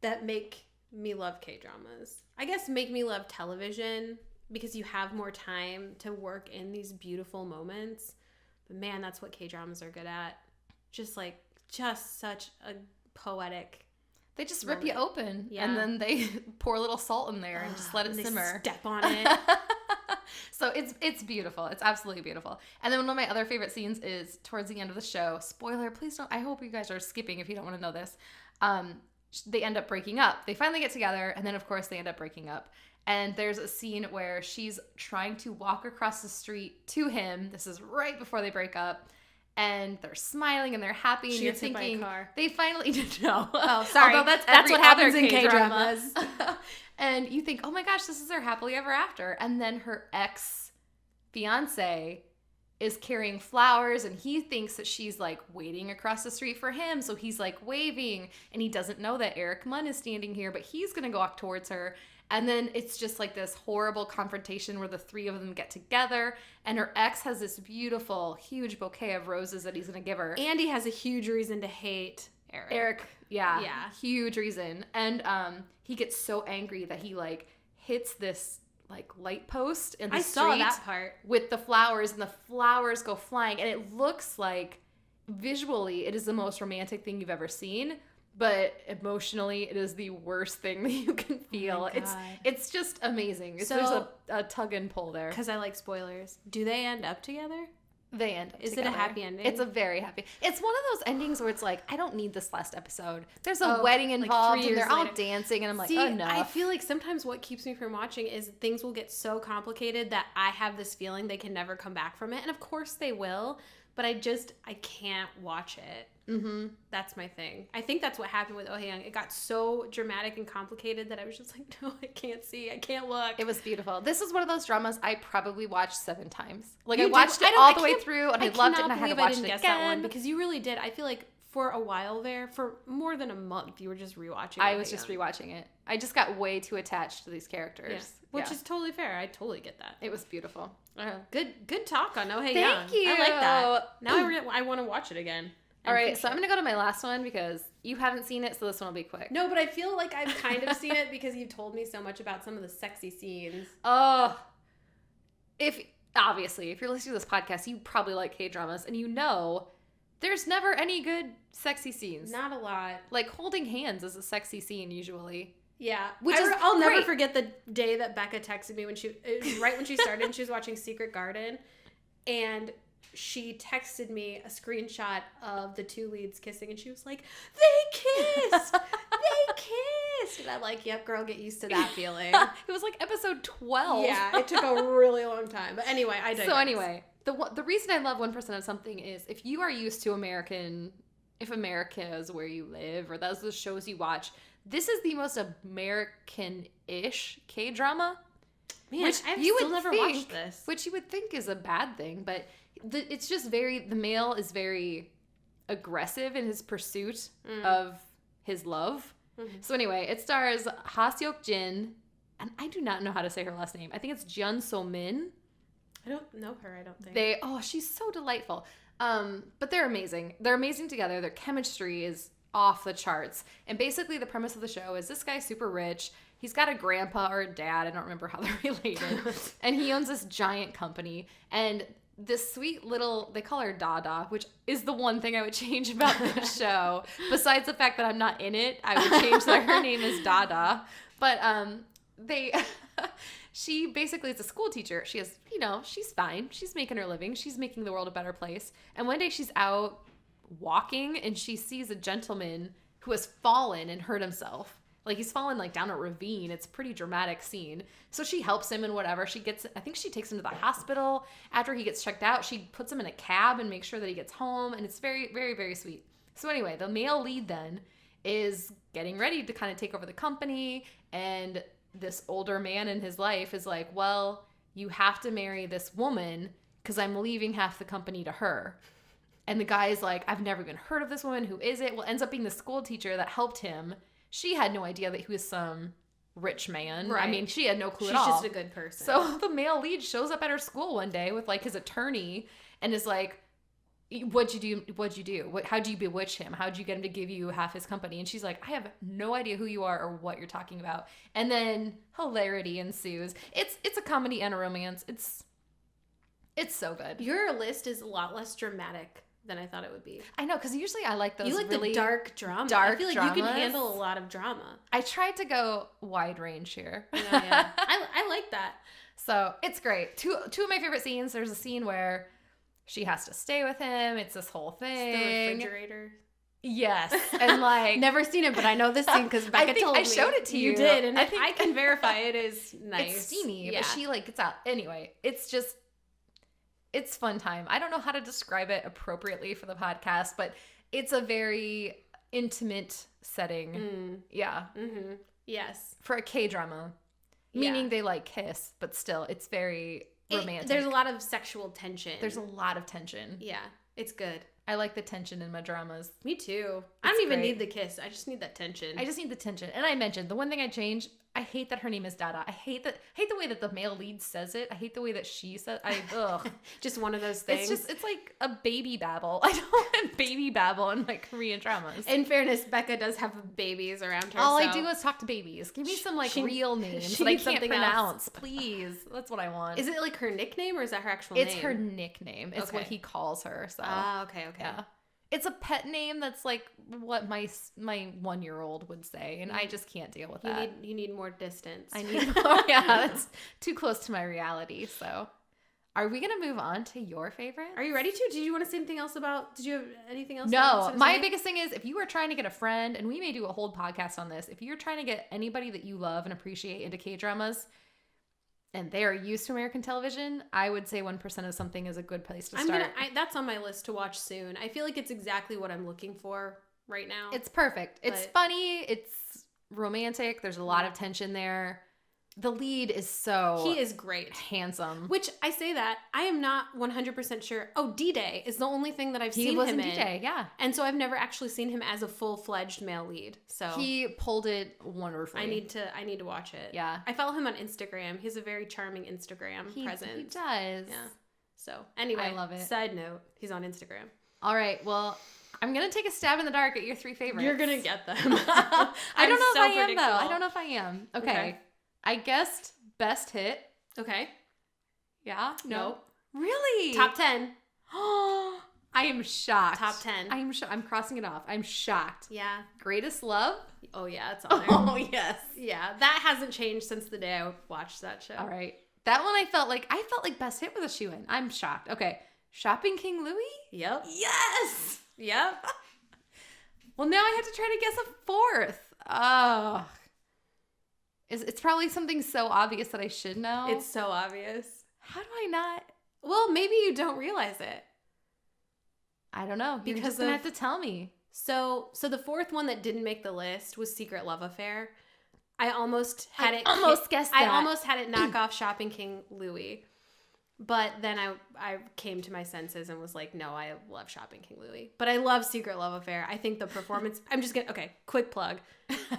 that make me love K-dramas. I guess make me love television, because you have more time to work in these beautiful moments. But man, that's what K-dramas are good at. Just such a poetic. They just rip you open, and then they pour a little salt in there and just let it simmer. Step on it. So it's beautiful. It's absolutely beautiful. And then one of my other favorite scenes is towards the end of the show. Spoiler, please don't. I hope you guys are skipping if you don't want to know this. They end up breaking up. They finally get together, and then of course they end up breaking up. And there's a scene where she's trying to walk across the street to him. This is right before they break up. And they're smiling and they're happy. And She you're gets hit by a thinking, car. they finally no. Oh, sorry. Although That's every what happens other in K-drama. K-dramas. And you think, oh my gosh, this is their happily ever after. And then her ex-fiance is carrying flowers and he thinks that she's like waiting across the street for him. So he's like waving and he doesn't know that Eric Munn is standing here, but he's going to go walk towards her. And then it's just like this horrible confrontation where the three of them get together and her ex has this beautiful, huge bouquet of roses that he's going to give her. Andy has a huge reason to hate Eric. Yeah. Huge reason. And he gets so angry that he like hits this like light post in the street. I saw that part. With the flowers and the flowers go flying and it looks like visually it is the most romantic thing you've ever seen. But emotionally, it is the worst thing that you can feel. Oh it's just amazing. So, there's a tug and pull there. Because I like spoilers. Do they end up together? They end up together. Is it a happy ending? It's a very happy. It's one of those endings where it's like, I don't need this last episode. There's a wedding involved like and they're all later. dancing and I'm like, See, oh no. I feel like sometimes what keeps me from watching is things will get so complicated that I have this feeling they can never come back from it. And of course they will, but I can't watch it. Mm-hmm. That's my thing. I think that's what happened with Oh Hae Young. It got so dramatic and complicated that I was just like, no, I can't see. I can't look. It was beautiful. This is one of those dramas I probably watched 7 times. Like You I watched did? it all the way through and I loved it and I had to watch it guess again. that one because you really did. I feel like for a while there, for more than a month, you were just rewatching. I was just rewatching it. I just got way too attached to these characters. Yeah. Which is totally fair. I totally get that. It was beautiful. Good talk on Oh Hae Young. Thank you. I like that. Now I want to watch it again. All right, so I'm going to go to my last one because you haven't seen it, so this one will be quick. No, but I feel like I've kind of seen it because you've told me so much about some of the sexy scenes. Oh, if you're listening to this podcast, you probably like K-dramas, and you know there's never any good sexy scenes. Not a lot. Like holding hands is a sexy scene usually. Yeah, I'll never forget the day that Becca texted me when right when she started and she was watching Secret Garden, and she texted me a screenshot of the two leads kissing, and she was like, "They kissed, they kissed," and I'm like, "Yep, girl, get used to that feeling." It was like episode 12. Yeah, it took a really long time, but anyway, I digress. So anyway, the reason I love 1% of something is if you are used to if America is where you live or those are the shows you watch. This is the most American-ish K-drama. Man, I've still never watched this. Which you would think is a bad thing, but it's just the male is very aggressive in his pursuit of his love. Mm-hmm. So anyway, it stars Ha Seok-jin, and I do not know how to say her last name. I think it's Jeon So-min. I don't know her, I don't think. She's so delightful. But they're amazing. They're amazing together. Their chemistry is off the charts. And basically the premise of the show is this guy's super rich. He's got a grandpa or a dad. I don't remember how they're related. And he owns this giant company. And this sweet little, they call her Dada, which is the one thing I would change about the show. Besides the fact that I'm not in it, I would change that her name is Dada. But she basically is a school teacher. She has, she's fine. She's making her living. She's making the world a better place. And one day she's out walking and she sees a gentleman who has fallen and hurt himself. Like he's fallen like down a ravine. It's a pretty dramatic scene. So she helps him and whatever. I think she takes him to the hospital. After he gets checked out, she puts him in a cab and makes sure that he gets home. And it's very, very, very sweet. So anyway, the male lead then is getting ready to kind of take over the company. And this older man in his life is like, well, you have to marry this woman because I'm leaving half the company to her. And the guy is like, I've never even heard of this woman. Who is it? Well, ends up being the school teacher that helped him. She had no idea that he was some rich man. Right. I mean, she had no clue at all. She's just a good person. So the male lead shows up at her school one day with like his attorney and is like, what'd you do? How'd you bewitch him? How'd you get him to give you half his company? And she's like, I have no idea who you are or what you're talking about. And then hilarity ensues. It's a comedy and a romance. It's so good. Your list is a lot less dramatic than I thought it would be. I know, because usually I like those. You like really the dark drama. I feel like you can handle a lot of drama. I tried to go wide range here. Yeah. I like that. So it's great. Two of my favorite scenes. There's a scene where she has to stay with him. It's this whole thing. It's the refrigerator. Yes. And like Never seen it, but I know this scene because Becca told me. I showed it to you. You did, and I can verify it is nice. It's steamy, yeah. but she like gets out. Anyway, it's fun time. I don't know how to describe it appropriately for the podcast, but it's a very intimate setting. Yeah. Mm-hmm. Yes. For a K-drama. Meaning they like kiss, but still it's very romantic. There's a lot of sexual tension. There's a lot of tension. Yeah. It's good. I like the tension in my dramas. Me too. I don't even need the kiss. I just need that tension. I just need the tension. And I mentioned the one thing I changed. I hate that her name is Dada. I hate the way that the male lead says it. I hate the way that she says. Ugh. Just one of those things. It's like a baby babble. I don't want baby babble in my Korean dramas. In fairness, Becca does have babies around her. All I do is talk to babies. Give me some real names that I can't pronounce, please. That's what I want. Is it like her nickname or is that her actual name? It's her nickname. It's what he calls her. So. Okay. Yeah. It's a pet name that's like what my 1-year-old would say, and I just can't deal with that. You need more distance. I need more. Yeah, that's too close to my reality. So, are we gonna move on to your favorite? Are you ready to? Did you want to say anything else about? Did you have anything else? No. My biggest thing is if you are trying to get a friend, and we may do a whole podcast on this. If you're trying to get anybody that you love and appreciate into K-dramas, and they are used to American television, I would say 1% of something is a good place to start. That's on my list to watch soon. I feel like it's exactly what I'm looking for right now. It's perfect. It's funny. It's romantic. There's a lot of tension there. The lead is he is great. Handsome. Which I say that, I am not 100% sure. Oh, D-Day is the only thing that I've seen him in. D-Day, yeah. And so I've never actually seen him as a full-fledged male lead. So he pulled it wonderfully. I need to watch it. Yeah. I follow him on Instagram. He has a very charming Instagram presence. He does. Yeah. So anyway, I love it. Side note, he's on Instagram. All right, well, I'm going to take a stab in the dark at your 3 favorites. You're going to get them. I don't know if I am, though. I don't know if I am. Okay. I guessed best hit. Okay. Yeah? No. Nope. Really? Top 10. I am shocked. Top 10. I'm crossing it off. I'm shocked. Yeah. Greatest Love? Oh, yeah, it's on there. Oh, yes. Yeah, that hasn't changed since the day I watched that show. All right. That one I felt like best hit was a shoe-in. I'm shocked. Okay. Shopping King Louie? Yep. Yes! Yep. Well, now I have to try to guess a 4th. Oh. It's probably something so obvious that I should know. It's so obvious. How do I not? Well, maybe you don't realize it. I don't know. You're just going to have to tell me. So the 4th one that didn't make the list was Secret Love Affair. I almost had it knock off Shopping King Louie. But then I came to my senses and was like, no, I love Shopping King Louie. But I love Secret Love Affair. I think the performance, quick plug.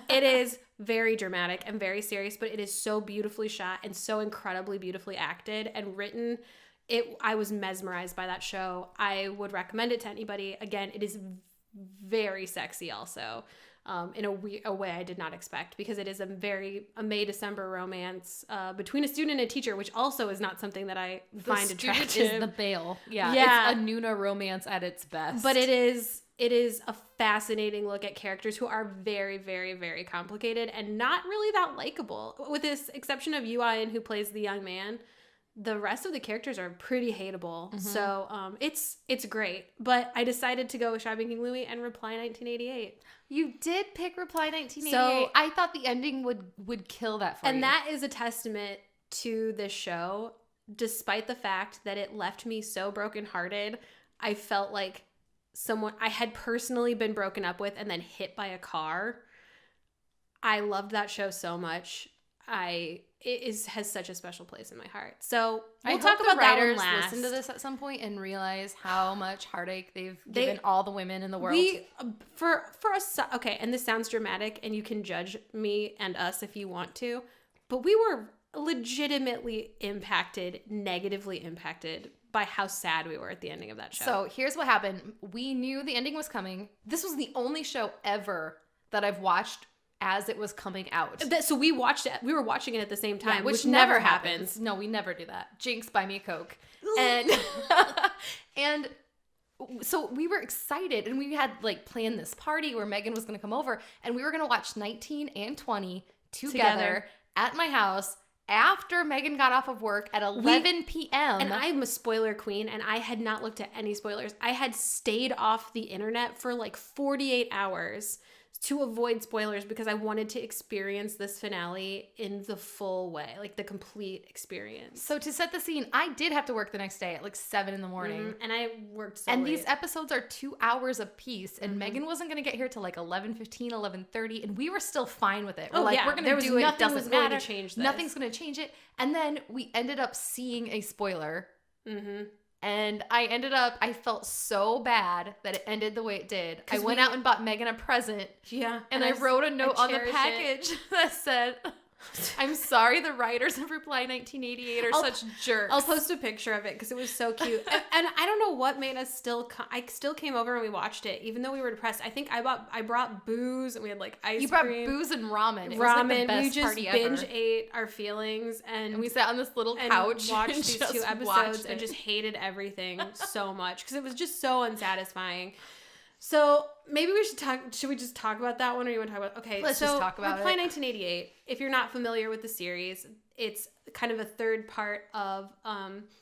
It is very dramatic and very serious, but it is so beautifully shot and so incredibly beautifully acted and written. I was mesmerized by that show. I would recommend it to anybody. Again, it is very sexy also. In a way I did not expect, because it is a May-December romance between a student and a teacher, which also is not something that I find attractive. Is the Bale. Yeah. It's a Noona romance at its best. But it is a fascinating look at characters who are very, very, very complicated and not really that likable. With this exception of Louie, who plays the young man, the rest of the characters are pretty hateable. Mm-hmm. So it's great. But I decided to go with Shopping King Louie and Reply 1988. You did pick Reply 1988. So I thought the ending would kill that for you. And that is a testament to this show. Despite the fact that it left me so brokenhearted, I felt like someone I had personally been broken up with and then hit by a car. I loved that show so much. Has such a special place in my heart. So we'll talk about that one last. Listen to this at some point and realize how much heartache they've given all the women in the world. For us, okay, and this sounds dramatic, and you can judge me and us if you want to, but we were legitimately negatively impacted by how sad we were at the ending of that show. So here's what happened. We knew the ending was coming. This was the only show ever that I've watched as it was coming out. So we watched it. We were watching it at the same time, which never happens. No, we never do that. Jinx, buy me a Coke. And so we were excited, and we had planned this party where Megan was going to come over, and we were going to watch 19 and 20 together at my house. after Megan got off of work at 11 p.m. And I'm a spoiler queen, and I had not looked at any spoilers. I had stayed off the internet for like 48 hours to avoid spoilers because I wanted to experience this finale in the full way, like the complete experience. So to set the scene, I did have to work the next day at like 7 in the morning. And I worked so And late. these episodes are 2 hours apiece, and Megan wasn't going to get here till like 11:15, 11:30, and we were still fine with it. We're we're going to do it. Nothing Doesn't was matter. going to change this. Nothing's going to change it. And then we ended up seeing a spoiler. And I felt so bad that it ended the way it did. I went out and bought Megan a present. Yeah. And I wrote a note on the package that said, I'm sorry the writers of Reply 1988 are such jerks. I'll post a picture of it because it was so cute. and I don't know what made us I still came over and we watched it, even though we were depressed. I think I brought booze and we had like ice cream. You brought booze and ramen. It was like the best we just party binge ever. ate our feelings and we sat on this little couch and watched and these just 2 episodes watched and it. just hated everything so much because it was just so unsatisfying. So maybe should we just talk about that one, or you want to talk about, okay, Let's just talk about Reply it. 1988, if you're not familiar with the series, it's kind of a third part of,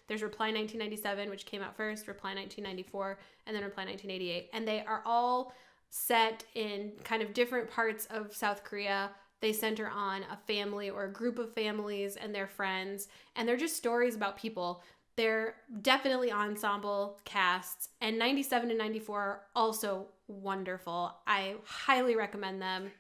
there's Reply 1997, which came out first, Reply 1994, and then Reply 1988, and they are all set in kind of different parts of South Korea. They center on a family or a group of families and their friends, and they're just stories about people. They're definitely ensemble casts, and 97 and 94 are also wonderful. I highly recommend them.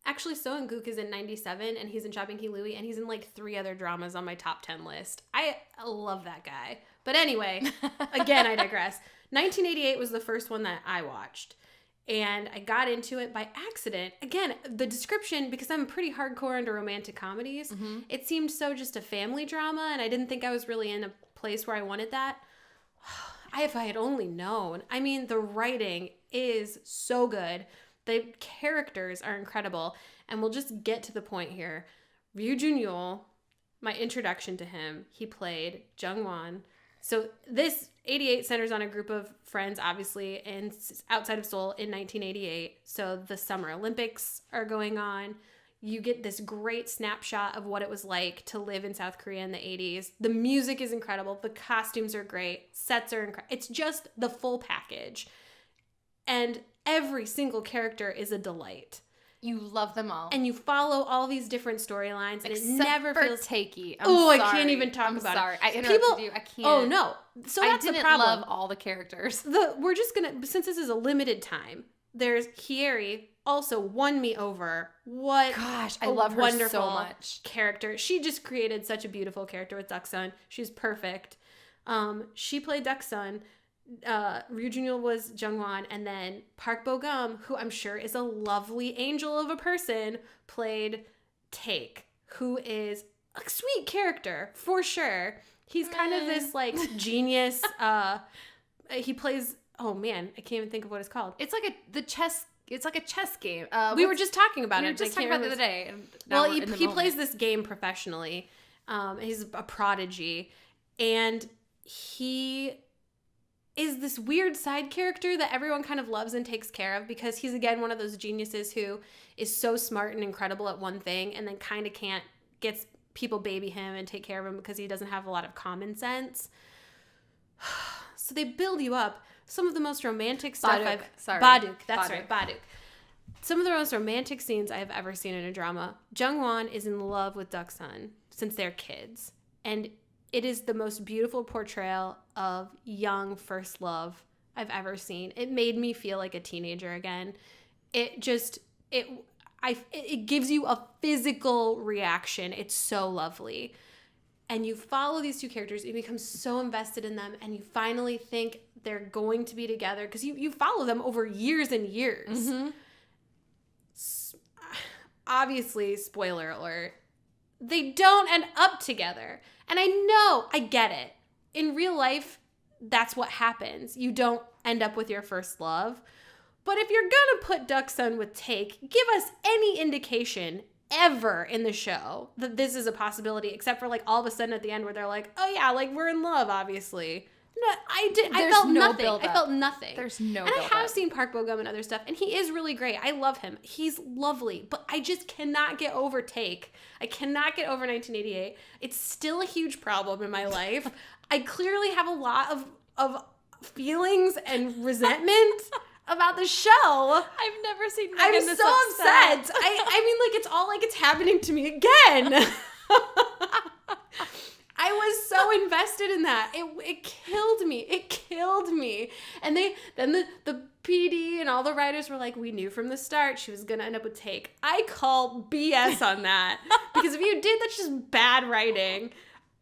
Actually, So In-guk is in 97, and he's in Shopping Key Louie, and he's in like 3 other dramas on my top 10 list. I love that guy. But anyway, again, I digress. 1988 was the first one that I watched. And I got into it by accident. Again, the description, because I'm pretty hardcore into romantic comedies, it seemed so just a family drama, and I didn't think I was really in a place where I wanted that. If I had only known. I mean, the writing is so good. The characters are incredible. And we'll just get to the point here. Ryu Jun-yeol, my introduction to him, he played Jung-won. So this 88 centers on a group of friends, obviously, and outside of Seoul in 1988. So the Summer Olympics are going on. You get this great snapshot of what it was like to live in South Korea in the 80s. The music is incredible. The costumes are great. Sets are incredible. It's just the full package. And every single character is a delight. You love them all. And you follow all these different storylines, and Except it never for feels... Takey. I can't even talk about it. I'm sorry. I interrupted you. I can't. Oh, no. So that's the problem. I didn't love all the characters. We're just going to... Since this is a limited time, there's Hyeri, also won me over. What Gosh, I love her wonderful so much. Character. She just created such a beautiful character with Duck-sun. She's perfect. She played Duck-sun. Ryu Jun-yeol was Jung-won, and then Park Bo-gum, who I'm sure is a lovely angel of a person, played Taek, who is a sweet character for sure. He's kind of this like genius. He plays. Oh man, I can't even think of what it's called. It's like a chess game. We were just talking about it. We were just talking about it the other day. Well, he plays this game professionally. He's a prodigy, and he is this weird side character that everyone kind of loves and takes care of because he's, again, one of those geniuses who is so smart and incredible at one thing and then kind of gets people baby him and take care of him because he doesn't have a lot of common sense. So they build you up. Some of the most romantic stuff Baduk. Some of the most romantic scenes I have ever seen in a drama. Jung-won is in love with Duck-sun since they're kids. And it is the most beautiful portrayal of young first love I've ever seen. It made me feel like a teenager again. It gives you a physical reaction. It's so lovely. And you follow these 2 characters, you become so invested in them, and you finally think they're going to be together because you follow them over years and years. Mm-hmm. Obviously, spoiler alert, they don't end up together. And I get it. In real life, that's what happens. You don't end up with your first love. But if you're gonna put Duck-sun with Taek, give us any indication ever in the show that this is a possibility, except for like all of a sudden at the end where they're like, oh yeah, like we're in love, obviously. No, I did. I There's felt no nothing. build I up. felt nothing. There's no And I build have up. seen Park Bo-gum and other stuff, and he is really great. I love him. He's lovely, but I just cannot get over Take. I cannot get over 1988. It's still a huge problem in my life. I clearly have a lot of feelings and resentment about the show. I've never seen Megan I'm this so upset. I mean, like, it's all like it's happening to me again. I was so invested in that. It killed me. It killed me. And then the PD and all the writers were like, we knew from the start she was going to end up with Take. I call BS on that. Because if you did, that's just bad writing.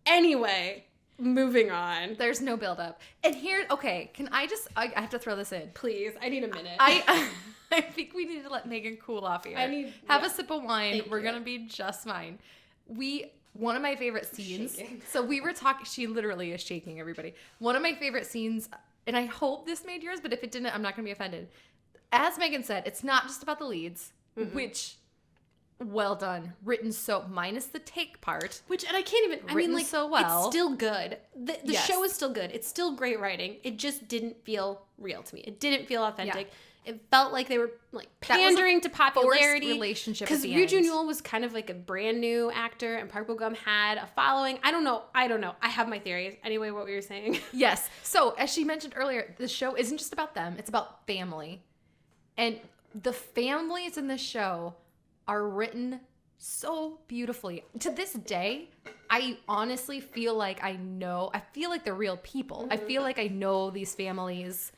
Anyway, moving on. There's no build up. And here, okay, can I have to throw this in. Please, I need a minute. I think we need to let Megan cool off here. Have a sip of wine. Thank We're you. going to be just fine. One of my favorite scenes. So we were talking, she literally is shaking, everybody. One of my favorite scenes, and I hope this made yours, but if it didn't, I'm not going to be offended. As Megan said, it's not just about the leads, which, well done. Written so, minus the Take part. And I can't even, I mean, like, so well. it's still good. The Yes. show is still good. It's still great writing. It just didn't feel real to me. It didn't feel authentic. It felt like they were like That was a pandering to popularity. forced relationship at Because the Ryu end. Jun-Yul was kind of like a brand new actor, and Park Bo-gum had a following. I don't know. I have my theories. Anyway, what were you saying? Yes. So, as she mentioned earlier, the show isn't just about them. It's about family. And the families in the show are written so beautifully. To this day, I honestly feel like feel like they're real people. I feel like I know these families.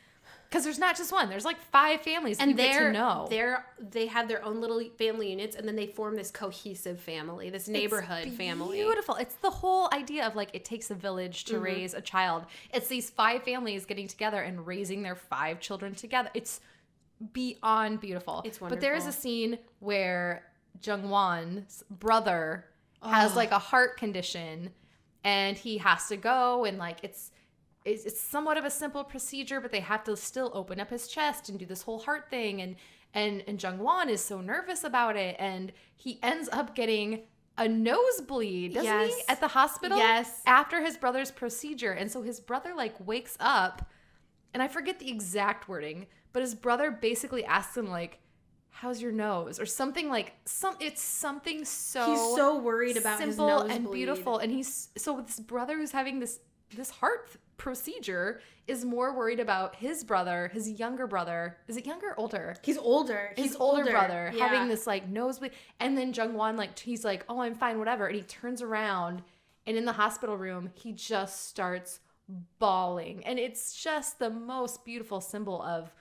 Because there's not just one. There's like 5 families that you get to know. They have their own little family units, and then they form this cohesive family, this neighborhood family. Beautiful. It's the whole idea of like it takes a village to raise a child. It's these 5 families getting together and raising their 5 children together. It's beyond beautiful. It's wonderful. But there is a scene where Jung-won's brother has like a heart condition, and he has to go, and like it's somewhat of a simple procedure, but they have to still open up his chest and do this whole heart thing, and Jung-won is so nervous about it, and he ends up getting a nosebleed, doesn't he, at the hospital? Yes. After his brother's procedure. And so his brother like wakes up, and I forget the exact wording, but his brother basically asks him like, how's your nose? Or something like, it's something so He's so worried about his simple nosebleed. and beautiful. And so this brother who's having this heart procedure is more worried about his brother, his younger brother. Is it younger or older? He's older. His older brother Yeah. having this like nosebleed. And then Jung-won, like, he's like, oh, I'm fine, whatever. And he turns around, and in the hospital room, he just starts bawling. And it's just the most beautiful symbol of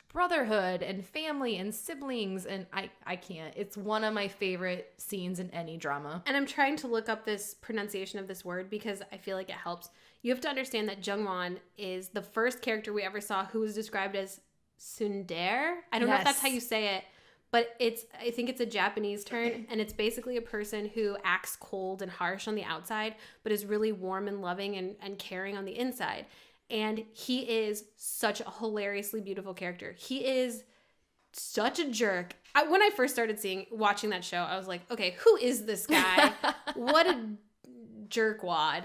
brotherhood and family and siblings. And I can't. It's one of my favorite scenes in any drama. And I'm trying to look up this pronunciation of this word because I feel like it helps. You have to understand that Jung-won is the first character we ever saw who was described as tsundere. I don't know if that's how you say it, but I think it's a Japanese term, and it's basically a person who acts cold and harsh on the outside, but is really warm and loving and caring on the inside. And he is such a hilariously beautiful character. He is such a jerk. When I first started watching that show, I was like, okay, who is this guy? What a jerkwad.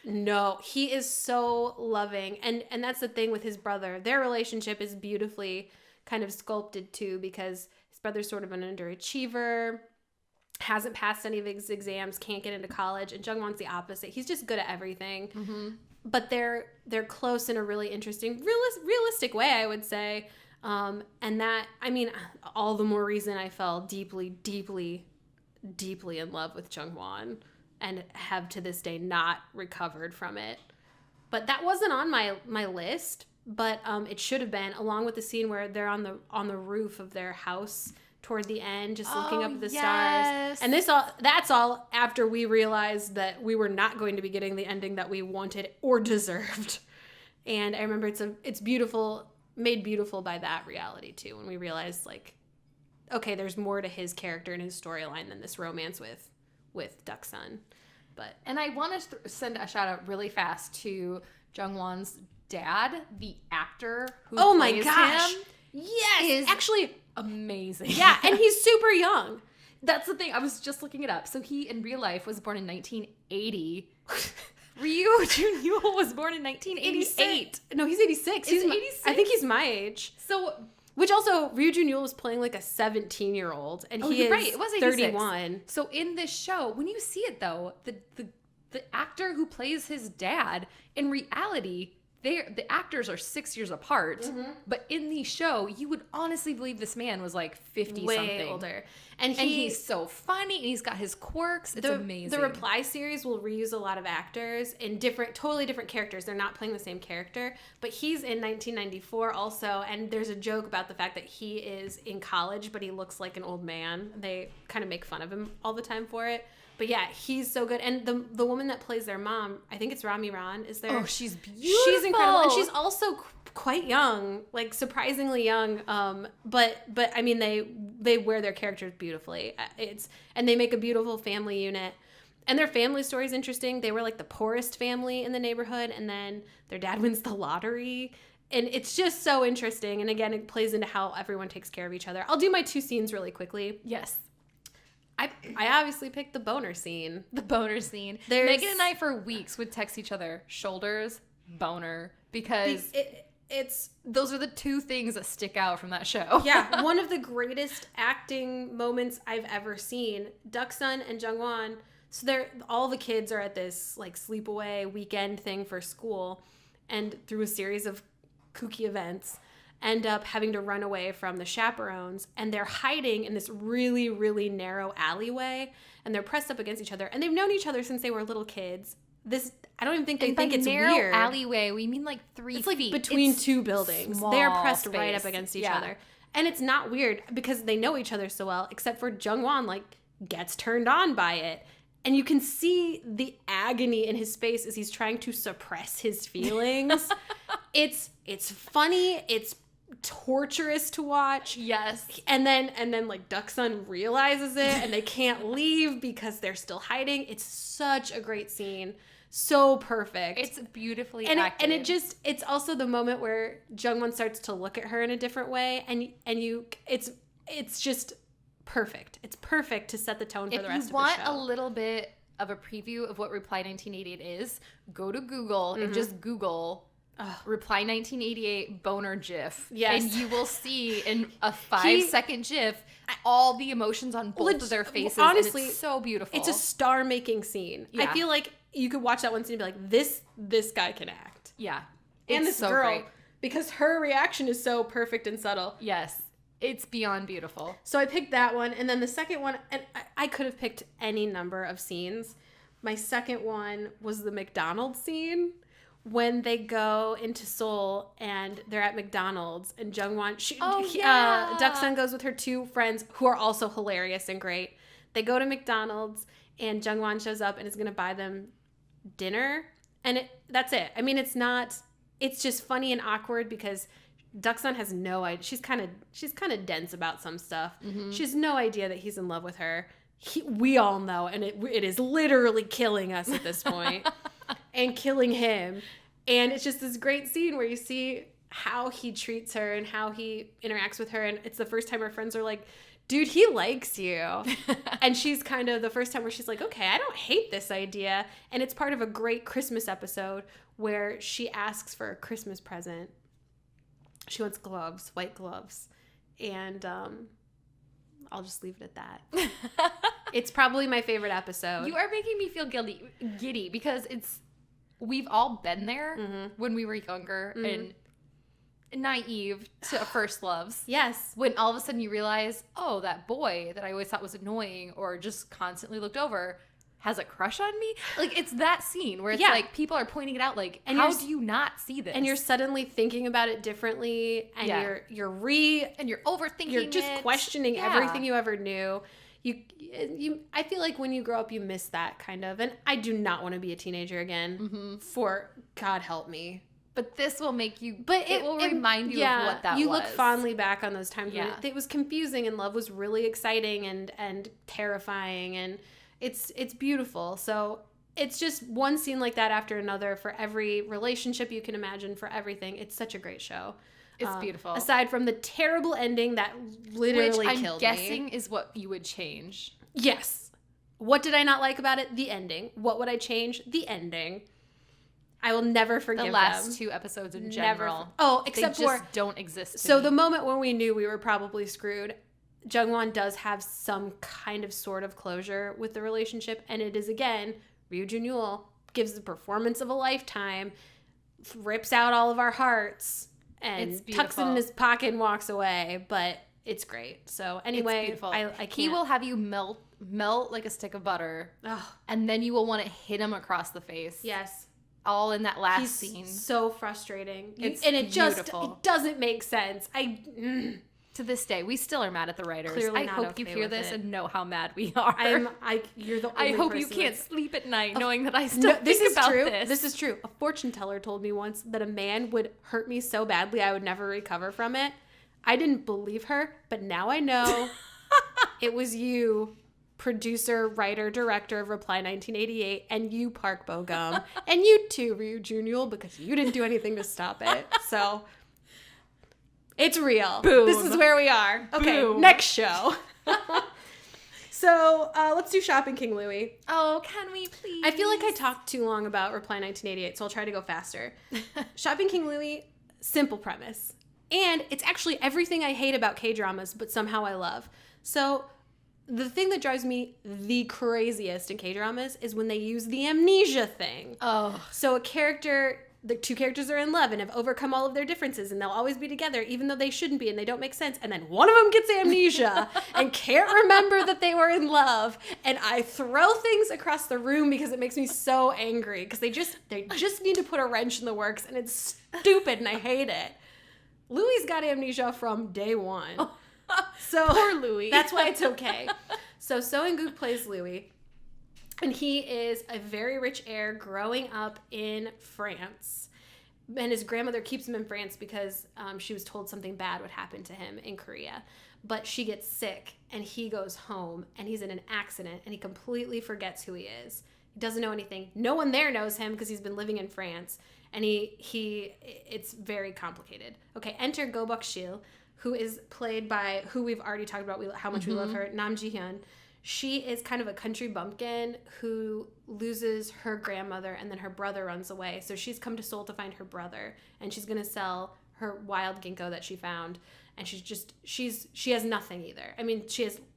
No, he is so loving. And that's the thing with his brother. Their relationship is beautifully kind of sculpted too, because his brother's sort of an underachiever, hasn't passed any of his exams, can't get into college, and Jung-won's the opposite. He's just good at everything. Mm-hmm. But they're close in a really interesting, realistic way, I would say. And that, I mean, all the more reason I fell deeply, deeply, deeply in love with Jung-won, and have to this day not recovered from it. But that wasn't on my list, but it should have been, along with the scene where they're on the roof of their house toward the end, just looking up at the stars. And that's all after we realized that we were not going to be getting the ending that we wanted or deserved. And I remember it's beautiful, made beautiful by that reality too, when we realized, like, okay, there's more to his character and his storyline than this romance with Duck-sun. And I want to send a shout out really fast to Jung-won's dad, the actor who plays him. Yes, is actually amazing. Yeah, and he's super young. That's the thing. I was just looking it up. So he, in real life, was born in 1980. Ryu Jun-Yul was born in 1988. No, he's 86. Is he 86? I think he's my age. So, which also, Ryu Jun-Yul was playing like a 17-year-old, and he is right. It was 86. 31. So in this show, when you see it though, the actor who plays his dad, in reality, the actors are 6 years apart. But in the show, you would honestly believe this man was like 50 Way something. older. And he's so funny, and he's got his quirks. It's amazing. The Reply series will reuse a lot of actors in totally different characters. They're not playing the same character, but he's in 1994 also, and there's a joke about the fact that he is in college, but he looks like an old man. They kind of make fun of him all the time for it. But yeah, he's so good. And the woman that plays their mom, I think it's Rami Ran, is there. Oh, she's beautiful. She's incredible. And she's also quite young, like surprisingly young. But I mean, they wear their characters beautifully. And they make a beautiful family unit. And their family story is interesting. They were like the poorest family in the neighborhood, and then their dad wins the lottery. And it's just so interesting. And again, it plays into how everyone takes care of each other. I'll do my 2 scenes really quickly. Yes. I obviously picked the boner scene. The boner scene. Megan and I for weeks would text each other, shoulders, boner, because those are the 2 things that stick out from that show. Yeah, one of the greatest acting moments I've ever seen. Duck-sun and Jung-won, so all the kids are at this like sleepaway weekend thing for school, and through a series of kooky events, end up having to run away from the chaperones, and they're hiding in this really, really narrow alleyway, and they're pressed up against each other, and they've known each other since they were little kids. I don't even think they think it's narrow weird. Alleyway, we mean like 3 it's like feet. between it's 2 buildings. They're pressed right up against each other. And it's not weird because they know each other so well, except for Jung-won like gets turned on by it. And you can see the agony in his face as he's trying to suppress his feelings. It's funny, it's torturous to watch. Yes. And then like Duck-sun realizes it, and they can't leave because they're still hiding. It's such a great scene. So perfect. It's beautifully And acted. it's also the moment where Jung-won starts to look at her in a different way, and it's just perfect. It's perfect to set the tone for the rest of the show. If you want a little bit of a preview of what Reply 1988 is, go to Google and just Google Reply 1988 boner GIF. Yes. And you will see in a 5-second GIF all the emotions on both of their faces. Honestly, and it's so beautiful. It's a star-making scene. Yeah. I feel like you could watch that one scene and be like, this guy can act. Yeah. And it's this so girl, great. because her reaction is so perfect and subtle. Yes. It's beyond beautiful. So I picked that one, and then the second one, and I could have picked any number of scenes. My second one was the McDonald's scene. When they go into Seoul and they're at McDonald's, and Jung-won, Duck-sun goes with her 2 friends who are also hilarious and great. They go to McDonald's, and Jung-won shows up and is going to buy them dinner, and that's it. I mean, it's just funny and awkward because Duck-sun has no idea. She's kind of dense about some stuff. Mm-hmm. She has no idea that he's in love with her. We all know, and it is literally killing us at this point. And killing him. And it's just this great scene where you see how he treats her and how he interacts with her. And it's the first time her friends are like, dude, he likes you. And she's kind of the first time where she's like, okay, I don't hate this idea. And it's part of a great Christmas episode where she asks for a Christmas present. She wants gloves, white gloves. And I'll just leave it at that. It's probably my favorite episode. You are making me feel giddy because we've all been there when we were younger and naive to first loves. Yes. When all of a sudden you realize, oh, that boy that I always thought was annoying or just constantly looked over has a crush on me. Like, it's that scene where it's like people are pointing it out like, and how do you not see this? And you're suddenly thinking about it differently, and you're overthinking. You're just questioning everything you ever knew. I feel like when you grow up, you miss that kind of. And I do not want to be a teenager again. For God help me. But this will make you. But it will remind you of what that was. You look fondly back on those times when it was confusing and love was really exciting and terrifying, and it's beautiful. So it's just one scene like that after another for every relationship you can imagine, for everything. It's such a great show. It's beautiful. Aside from the terrible ending that literally killed me. Which I'm guessing is what you would change. Yes. What did I not like about it? The ending. What would I change? The ending. I will never forgive the them. last 2 episodes in general. Except they for just don't exist. So the moment when we knew we were probably screwed, Jungwon does have some kind of sort of closure with the relationship, and it is again Ryu Junul gives the performance of a lifetime, rips out all of our hearts, and tucks it in his pocket and walks away. But it's great. So anyway, I can't. He will have you melt like a stick of butter, and then you will want to hit him across the face. Yes. All in that last scene. So frustrating. It doesn't make sense. To this day, we still are mad at the writers. Clearly I not hope okay you hear with this it. and know how mad we are. You're the only I hope person you can't that's... sleep at night knowing that I still this think is about true. this. This is true. A fortune teller told me once that a man would hurt me so badly I would never recover from it. I didn't believe her, but now I know it was you, producer, writer, director of Reply 1988, and you, Park Bo-gum, and you too, Ryu Junul, because you didn't do anything to stop it. So it's real. Boom. This is where we are. Okay, Boom. Next show. So let's do Shopping King Louie. Oh, can we please? I feel like I talked too long about Reply 1988, so I'll try to go faster. Shopping King Louie, simple premise. And it's actually everything I hate about K-dramas, but somehow I love. So the thing that drives me the craziest in K-dramas is when they use the amnesia thing. Oh. So the 2 characters are in love and have overcome all of their differences, and they'll always be together even though they shouldn't be and they don't make sense, and then one of them gets amnesia and can't remember that they were in love, and I throw things across the room because it makes me so angry because they just need to put a wrench in the works, and it's stupid and I hate it. Louie's got amnesia from day one. So Poor Louie. That's why it's okay. So Seung-gook plays Louie. And he is a very rich heir growing up in France. And his grandmother keeps him in France because she was told something bad would happen to him in Korea. But she gets sick and he goes home and he's in an accident and he completely forgets who he is. He doesn't know anything. No one there knows him because he's been living in France. And it's very complicated. Okay, enter Go Bok-sil, who is played by, who we've already talked about how much we love her, Nam Ji-hyun. She is kind of a country bumpkin who loses her grandmother and then her brother runs away. So she's come to Seoul to find her brother and she's going to sell her wild ginkgo that she found. And she has nothing either. I mean,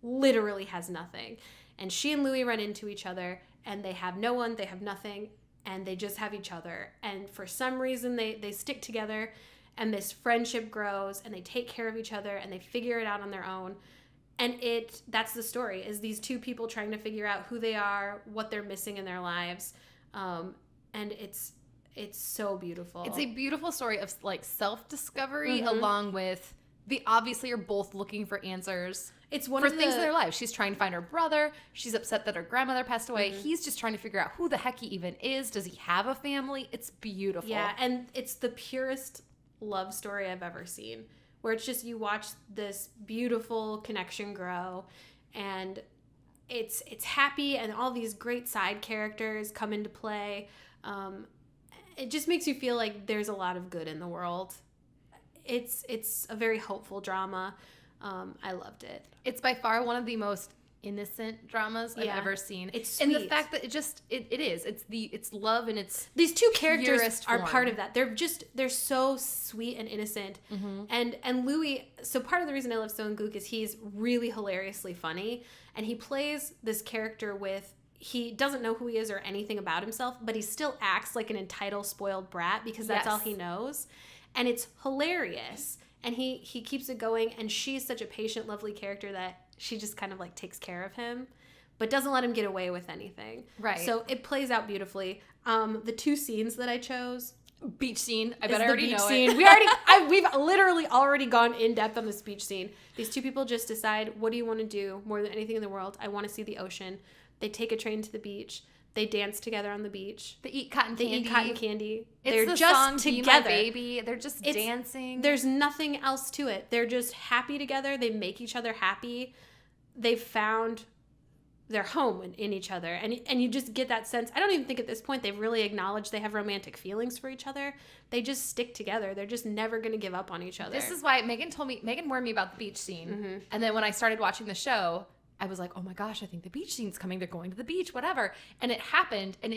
literally has nothing. And she and Louie run into each other and they have no one, they have nothing, and they just have each other. And for some reason they stick together and this friendship grows and they take care of each other and they figure it out on their own. And that's the story, is these 2 people trying to figure out who they are, what they're missing in their lives. And it's so beautiful. It's a beautiful story of like self-discovery along with they obviously are both looking for answers. It's one for of things in their life. She's trying to find her brother. She's upset that her grandmother passed away. He's just trying to figure out who the heck he even is. Does he have a family? It's beautiful. Yeah, and it's the purest love story I've ever seen. Where it's just you watch this beautiful connection grow and it's happy and all these great side characters come into play. It just makes you feel like there's a lot of good in the world. It's a very hopeful drama. I loved it. It's by far one of the most innocent dramas I've ever seen. It's sweet. And the fact that it is. It's love and it's these 2 characters are form. part of that. They're so sweet and innocent. And Louie, so part of the reason I love Seung-gook is he's really hilariously funny and he plays this character he doesn't know who he is or anything about himself, but he still acts like an entitled, spoiled brat because that's all he knows. And it's hilarious. And he keeps it going, and she's such a patient, lovely character that she just kind of like takes care of him, but doesn't let him get away with anything. Right. So it plays out beautifully. The 2 scenes that I chose. Beach scene. I bet I already know scene. it. We've literally already gone in depth on this beach scene. These 2 people just decide, what do you want to do more than anything in the world? I want to see the ocean. They take a train to the beach. They dance together on the beach. They eat cotton candy. They're the just song, together. Be My Baby. They're just dancing. There's nothing else to it. They're just happy together. They make each other happy. They've found their home in each other. And you just get that sense. I don't even think at this point they've really acknowledged they have romantic feelings for each other. They just stick together. They're just never going to give up on each other. This is why Megan warned me about the beach scene. And then when I started watching the show, I was like, oh my gosh, I think the beach scene's coming. They're going to the beach, whatever. And it happened. And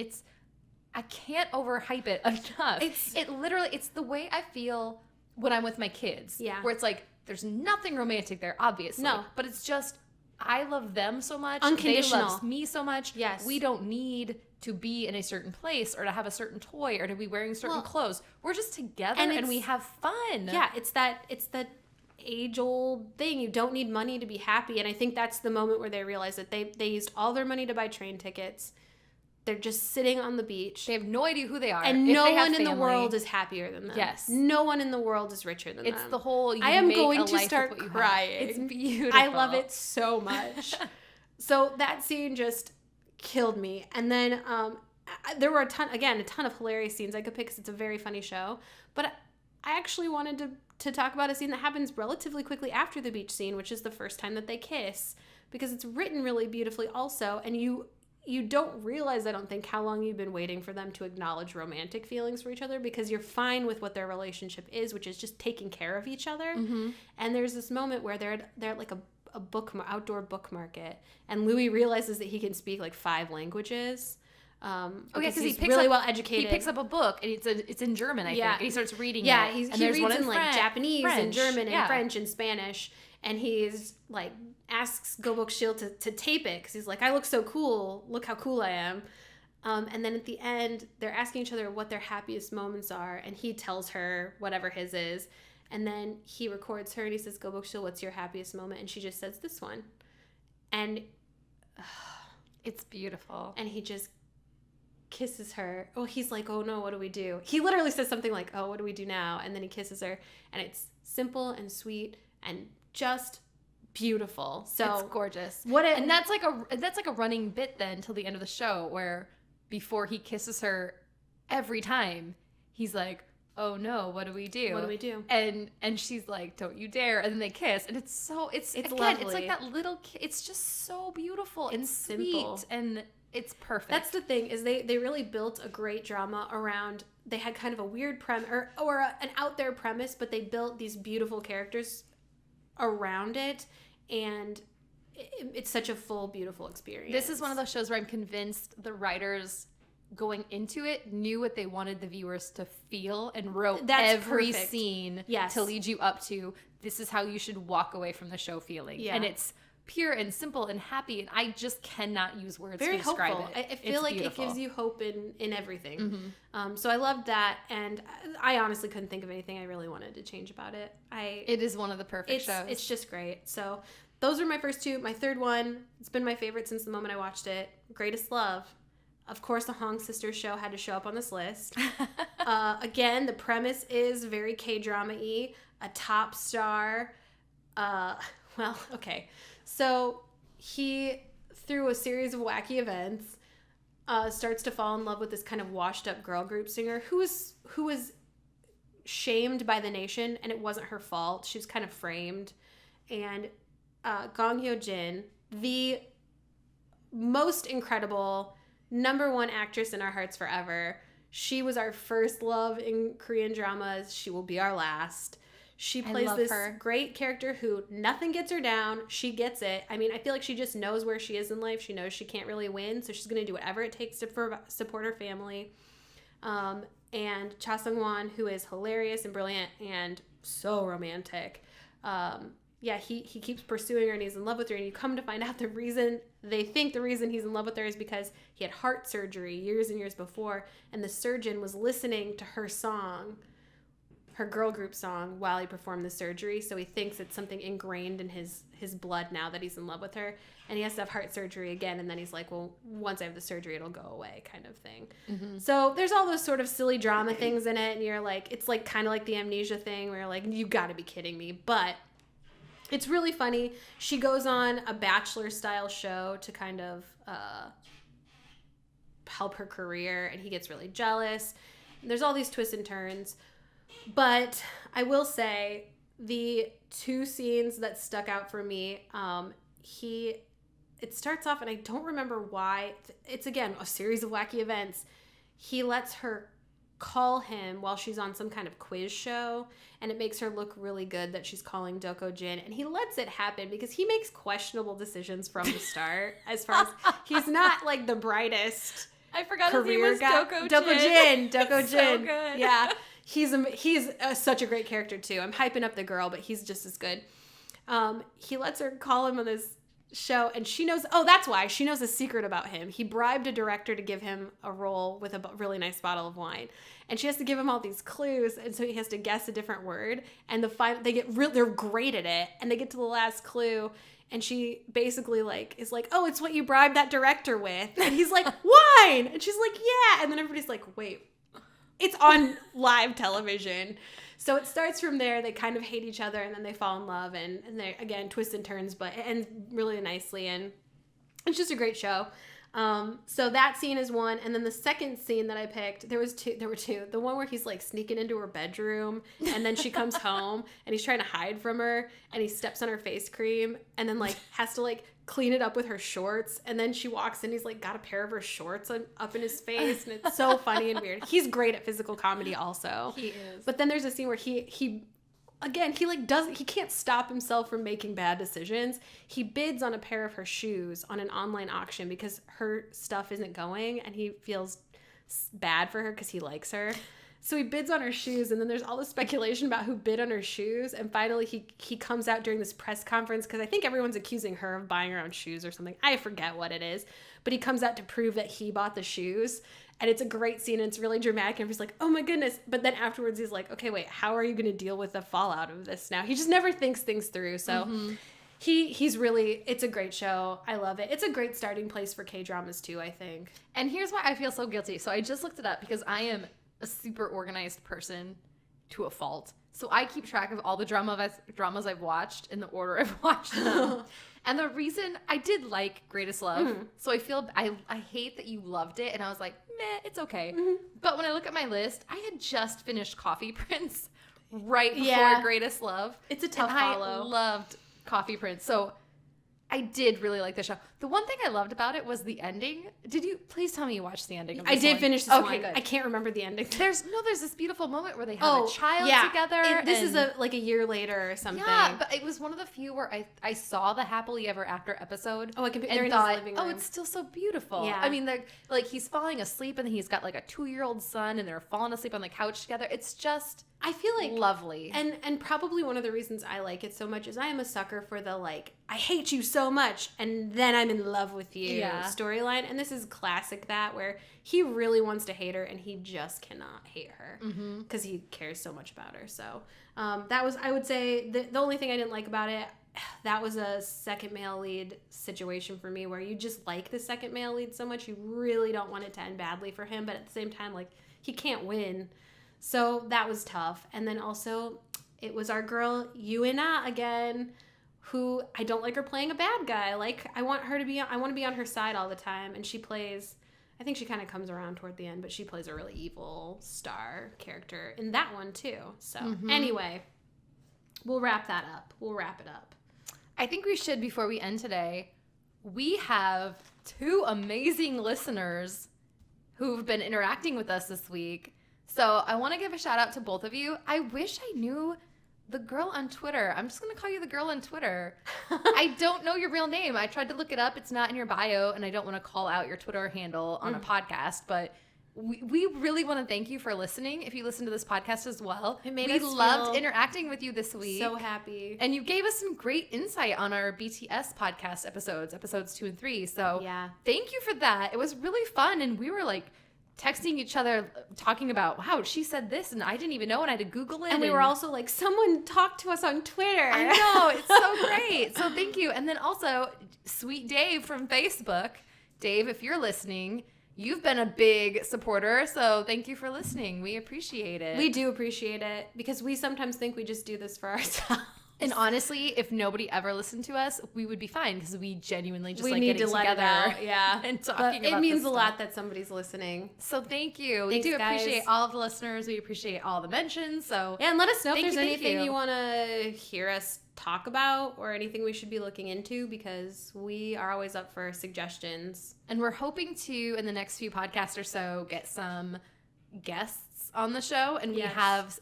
I can't overhype it enough. It's the way I feel when I'm with my kids. Yeah. Where it's like, there's nothing romantic there, obviously. No. But it's just, I love them so much. Unconditional. They love me so much. Yes. We don't need to be in a certain place or to have a certain toy or to be wearing certain clothes. We're just together and we have fun. Yeah, it's that age-old thing. You don't need money to be happy. And I think that's the moment where they realize that they used all their money to buy train tickets. They're just sitting on the beach. They have no idea who they are. And no one in the world is happier than them. Yes. No one in the world is richer than them. It's the whole, I am going to start crying. It's beautiful. I love it so much. So that scene just killed me. And then there were a ton of hilarious scenes I could pick because it's a very funny show. But I actually wanted to talk about a scene that happens relatively quickly after the beach scene, which is the first time that they kiss, because it's written really beautifully also, and you don't realize, I don't think, how long you've been waiting for them to acknowledge romantic feelings for each other, because you're fine with what their relationship is, which is just taking care of each other. Mm-hmm. And there's this moment where they're at like a outdoor book market, and Louie realizes that he can speak like 5 languages. Because he's really well educated. He picks up a book and it's in German, I think, and he starts reading it. Yeah, he reads one in like Japanese French. and German and French and Spanish, and he's like asks Gobokshil to tape it because he's like, I look so cool. Look how cool I am. And then at the end, they're asking each other what their happiest moments are, and he tells her whatever his is, and then he records her and he says, Gobokshil, what's your happiest moment? And she just says this one, and it's beautiful. And he just kisses her. Oh, he's like, oh no, what do we do? He literally says something like, oh, what do we do now? And then he kisses her, and it's simple and sweet and just beautiful. So it's gorgeous. And that's like a running bit then till the end of the show, where before he kisses her, every time he's like, oh no, what do we do? What do we do? And she's like, don't you dare. And then they kiss, and it's again, lovely. it's like that little it's just so beautiful and sweet simple. And it's perfect. That's the thing, is they really built a great drama around, they had kind of a weird premise or an out there premise, but they built these beautiful characters around it, and it's such a full, beautiful experience. This is one of those shows where I'm convinced the writers going into it knew what they wanted the viewers to feel and wrote every scene to lead you up to, this is how you should walk away from the show feeling. Yeah. And it's pure and simple and happy, and I just cannot use words to describe it. I feel like beautiful. It gives you hope in everything. Mm-hmm. So I loved that, and I honestly couldn't think of anything I really wanted to change about it. It is one of the perfect shows. It's just great. So those were my first 2. My third one, it's been my favorite since the moment I watched it, Greatest Love. Of course, the Hong Sisters show had to show up on this list. Again, the premise is very K-drama-y. A top star. So he, through a series of wacky events, starts to fall in love with this kind of washed-up girl group singer who was shamed by the nation, and it wasn't her fault. She was kind of framed. And Gong Hyo-jin, the most incredible #1 actress in our hearts forever. She was our first love in Korean dramas. She will be our last. She plays this great character who nothing gets her down. She gets it. I mean, I feel like she just knows where she is in life. She knows she can't really win, so she's going to do whatever it takes to support her family. And Cha Sung-won, who is hilarious and brilliant and so romantic. He keeps pursuing her and he's in love with her, and you come to find out the reason he's in love with her is because he had heart surgery years and years before, and the surgeon was listening to her song, her girl group song, while he performed the surgery, so he thinks it's something ingrained in his blood now that he's in love with her, and he has to have heart surgery again, and then he's like, well, once I have the surgery it'll go away, kind of thing. Mm-hmm. So there's all those sort of silly drama things in it, and you're like, it's like kind of like the Amnesia thing where you're like, you gotta be kidding me, but it's really funny. She goes on a Bachelor-style show to kind of help her career, and he gets really jealous. And there's all these twists and turns. But I will say, the 2 scenes that stuck out for me, it starts off, and I don't remember why. It's, again, a series of wacky events. He lets her call him while she's on some kind of quiz show, and it makes her look really good that she's calling Doko Jin, and he lets it happen because he makes questionable decisions from the start. As far as he's not like the brightest I forgot career his name was guy. Doko Jin. So good. Yeah, he's such a great character too. I'm hyping up the girl, but he's just as good. He lets her call him on this show, and she knows. Oh, that's why she knows a secret about him. He bribed a director to give him a role with a really nice bottle of wine, and she has to give him all these clues, and so he has to guess a different word. And they're great at it, and they get to the last clue. And she basically is like, oh, it's what you bribed that director with. And he's like, wine. And she's like, yeah. And then everybody's like, wait, it's on live television. So it starts from there. They kind of hate each other, and then they fall in love. And they, again, twists and turns, but it ends really nicely. And it's just a great show. So that scene is one. And then the second scene that I picked, there were two. The one where he's sneaking into her bedroom, and then she comes home and he's trying to hide from her, and he steps on her face cream, and then has to clean it up with her shorts. And then she walks in, he's got a pair of her shorts up in his face, and it's so funny and weird. He's great at physical comedy also. He is. But then there's a scene where he can't stop himself from making bad decisions. He bids on a pair of her shoes on an online auction because her stuff isn't going, and he feels bad for her because he likes her. So he bids on her shoes, and then there's all this speculation about who bid on her shoes. And finally he comes out during this press conference because I think everyone's accusing her of buying her own shoes or something. I forget what it is. But he comes out to prove that he bought the shoes. And it's a great scene, and it's really dramatic, and he's like, oh my goodness. But then afterwards he's like, okay, wait, how are you going to deal with the fallout of this now? He just never thinks things through. So he's really, it's a great show. I love it. It's a great starting place for K-dramas too, I think. And here's why I feel so guilty. So I just looked it up because I am a super organized person to a fault. So I keep track of all the dramas I've watched in the order I've watched them. And the reason I did like Greatest Love, so I feel I hate that you loved it, and I was like, meh, it's okay. But when I look at my list, I had just finished Coffee Prince right before Greatest Love. It's a tough and follow. I loved Coffee Prince, so I did really like the show. The one thing I loved about it was the ending. Did you please tell me you watched the ending of this I did one? finish this one. Good. I can't remember the ending. There's this beautiful moment where they have a child together. This is a year later or something. Yeah, but it was one of the few where I saw the happily ever after episode. Oh, they're in his living room. Oh, it's still so beautiful. Yeah. I mean, they're he's falling asleep, and he's got a 2-year-old son, and they're falling asleep on the couch together. It's just, I feel lovely. And probably one of the reasons I like it so much is I am a sucker for the I hate you so much and then I'm in love with you storyline. And this is classic that where he really wants to hate her and he just cannot hate her because he cares so much about her. So that was, I would say, the only thing I didn't like about it, that was a second male lead situation for me where you just like the second male lead so much you really don't want it to end badly for him, but at the same time he can't win. So that was tough. And then also, it was our girl, Noona, again, who I don't like her playing a bad guy. I want to be on her side all the time. And she plays, I think she kind of comes around toward the end, but she plays a really evil star character in that one too. So anyway, we'll wrap that up. We'll wrap it up. I think we should, before we end today, we have 2 amazing listeners who've been interacting with us this week. So I want to give a shout out to both of you. I wish I knew the girl on Twitter. I'm just going to call you the girl on Twitter. I don't know your real name. I tried to look it up. It's not in your bio, and I don't want to call out your Twitter handle on a podcast, but we really want to thank you for listening. If you listen to this podcast as well, we loved interacting with you this week. So happy. And you gave us some great insight on our BTS podcast episodes 2 and 3. So thank you for that. It was really fun, and we were texting each other, talking about, wow, she said this, and I didn't even know, and I had to Google it. And we were also someone talked to us on Twitter. I know, it's so great. So thank you. And then also, sweet Dave from Facebook. Dave, if you're listening, you've been a big supporter, so thank you for listening. We appreciate it. We do appreciate it, because we sometimes think we just do this for ourselves. And honestly, if nobody ever listened to us, we would be fine because we genuinely just like need getting to let together it out. and talking about it means this a lot stuff. that somebody's listening. So thank you. Thanks, we do guys. appreciate all of the listeners. We appreciate all the mentions. So and let us know if thank there's you, anything you want to hear us talk about or anything we should be looking into, because we are always up for suggestions. And we're hoping to, in the next few podcasts or so, get some guests on the show. And we have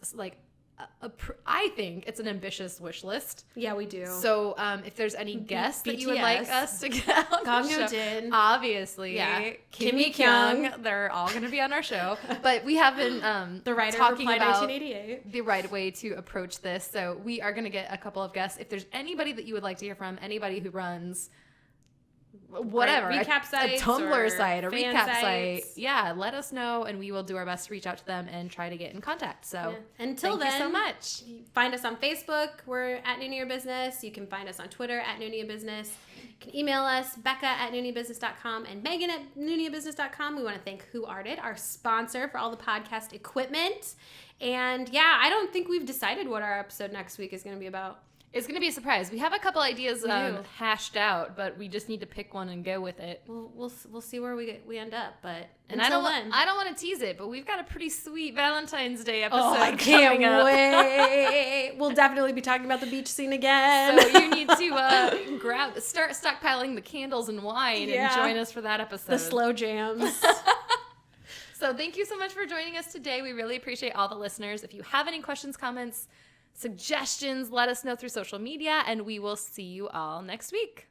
I think it's an ambitious wish list. Yeah, we do. So if there's any guests that you would like us to get on the show, Jin. Obviously, Yeah. Kimmy Kyung, they're all going to be on our show. But we have been the writer talking replied about 1988. the right way to approach this. So we are going to get a couple of guests. If there's anybody that you would like to hear from, anybody who runs whatever, recap a sites, Tumblr site, a fan recap sites. site, yeah, let us know, and we will do our best to reach out to them and try to get in contact. So Until thank then, you so much. Find us on Facebook. We're at Noona Your Business. You can find us on Twitter at Noona Your Business. You can email us, Becca at NoonaYourBusiness.com and Megan at NoonaYourBusiness.com. We want to thank Who Arted, our sponsor for all the podcast equipment. And yeah, I don't think we've decided what our episode next week is going to be about. It's going to be a surprise. We have a couple ideas hashed out, but we just need to pick one and go with it. We'll see where we end up, but And until I don't want to tease it, but we've got a pretty sweet Valentine's Day episode I coming can't up. wait. We'll definitely be talking about the beach scene again. So you need to start stockpiling the candles and wine and join us for that episode. The slow jams. So thank you so much for joining us today. We really appreciate all the listeners. If you have any questions, comments, suggestions, let us know through social media, and we will see you all next week.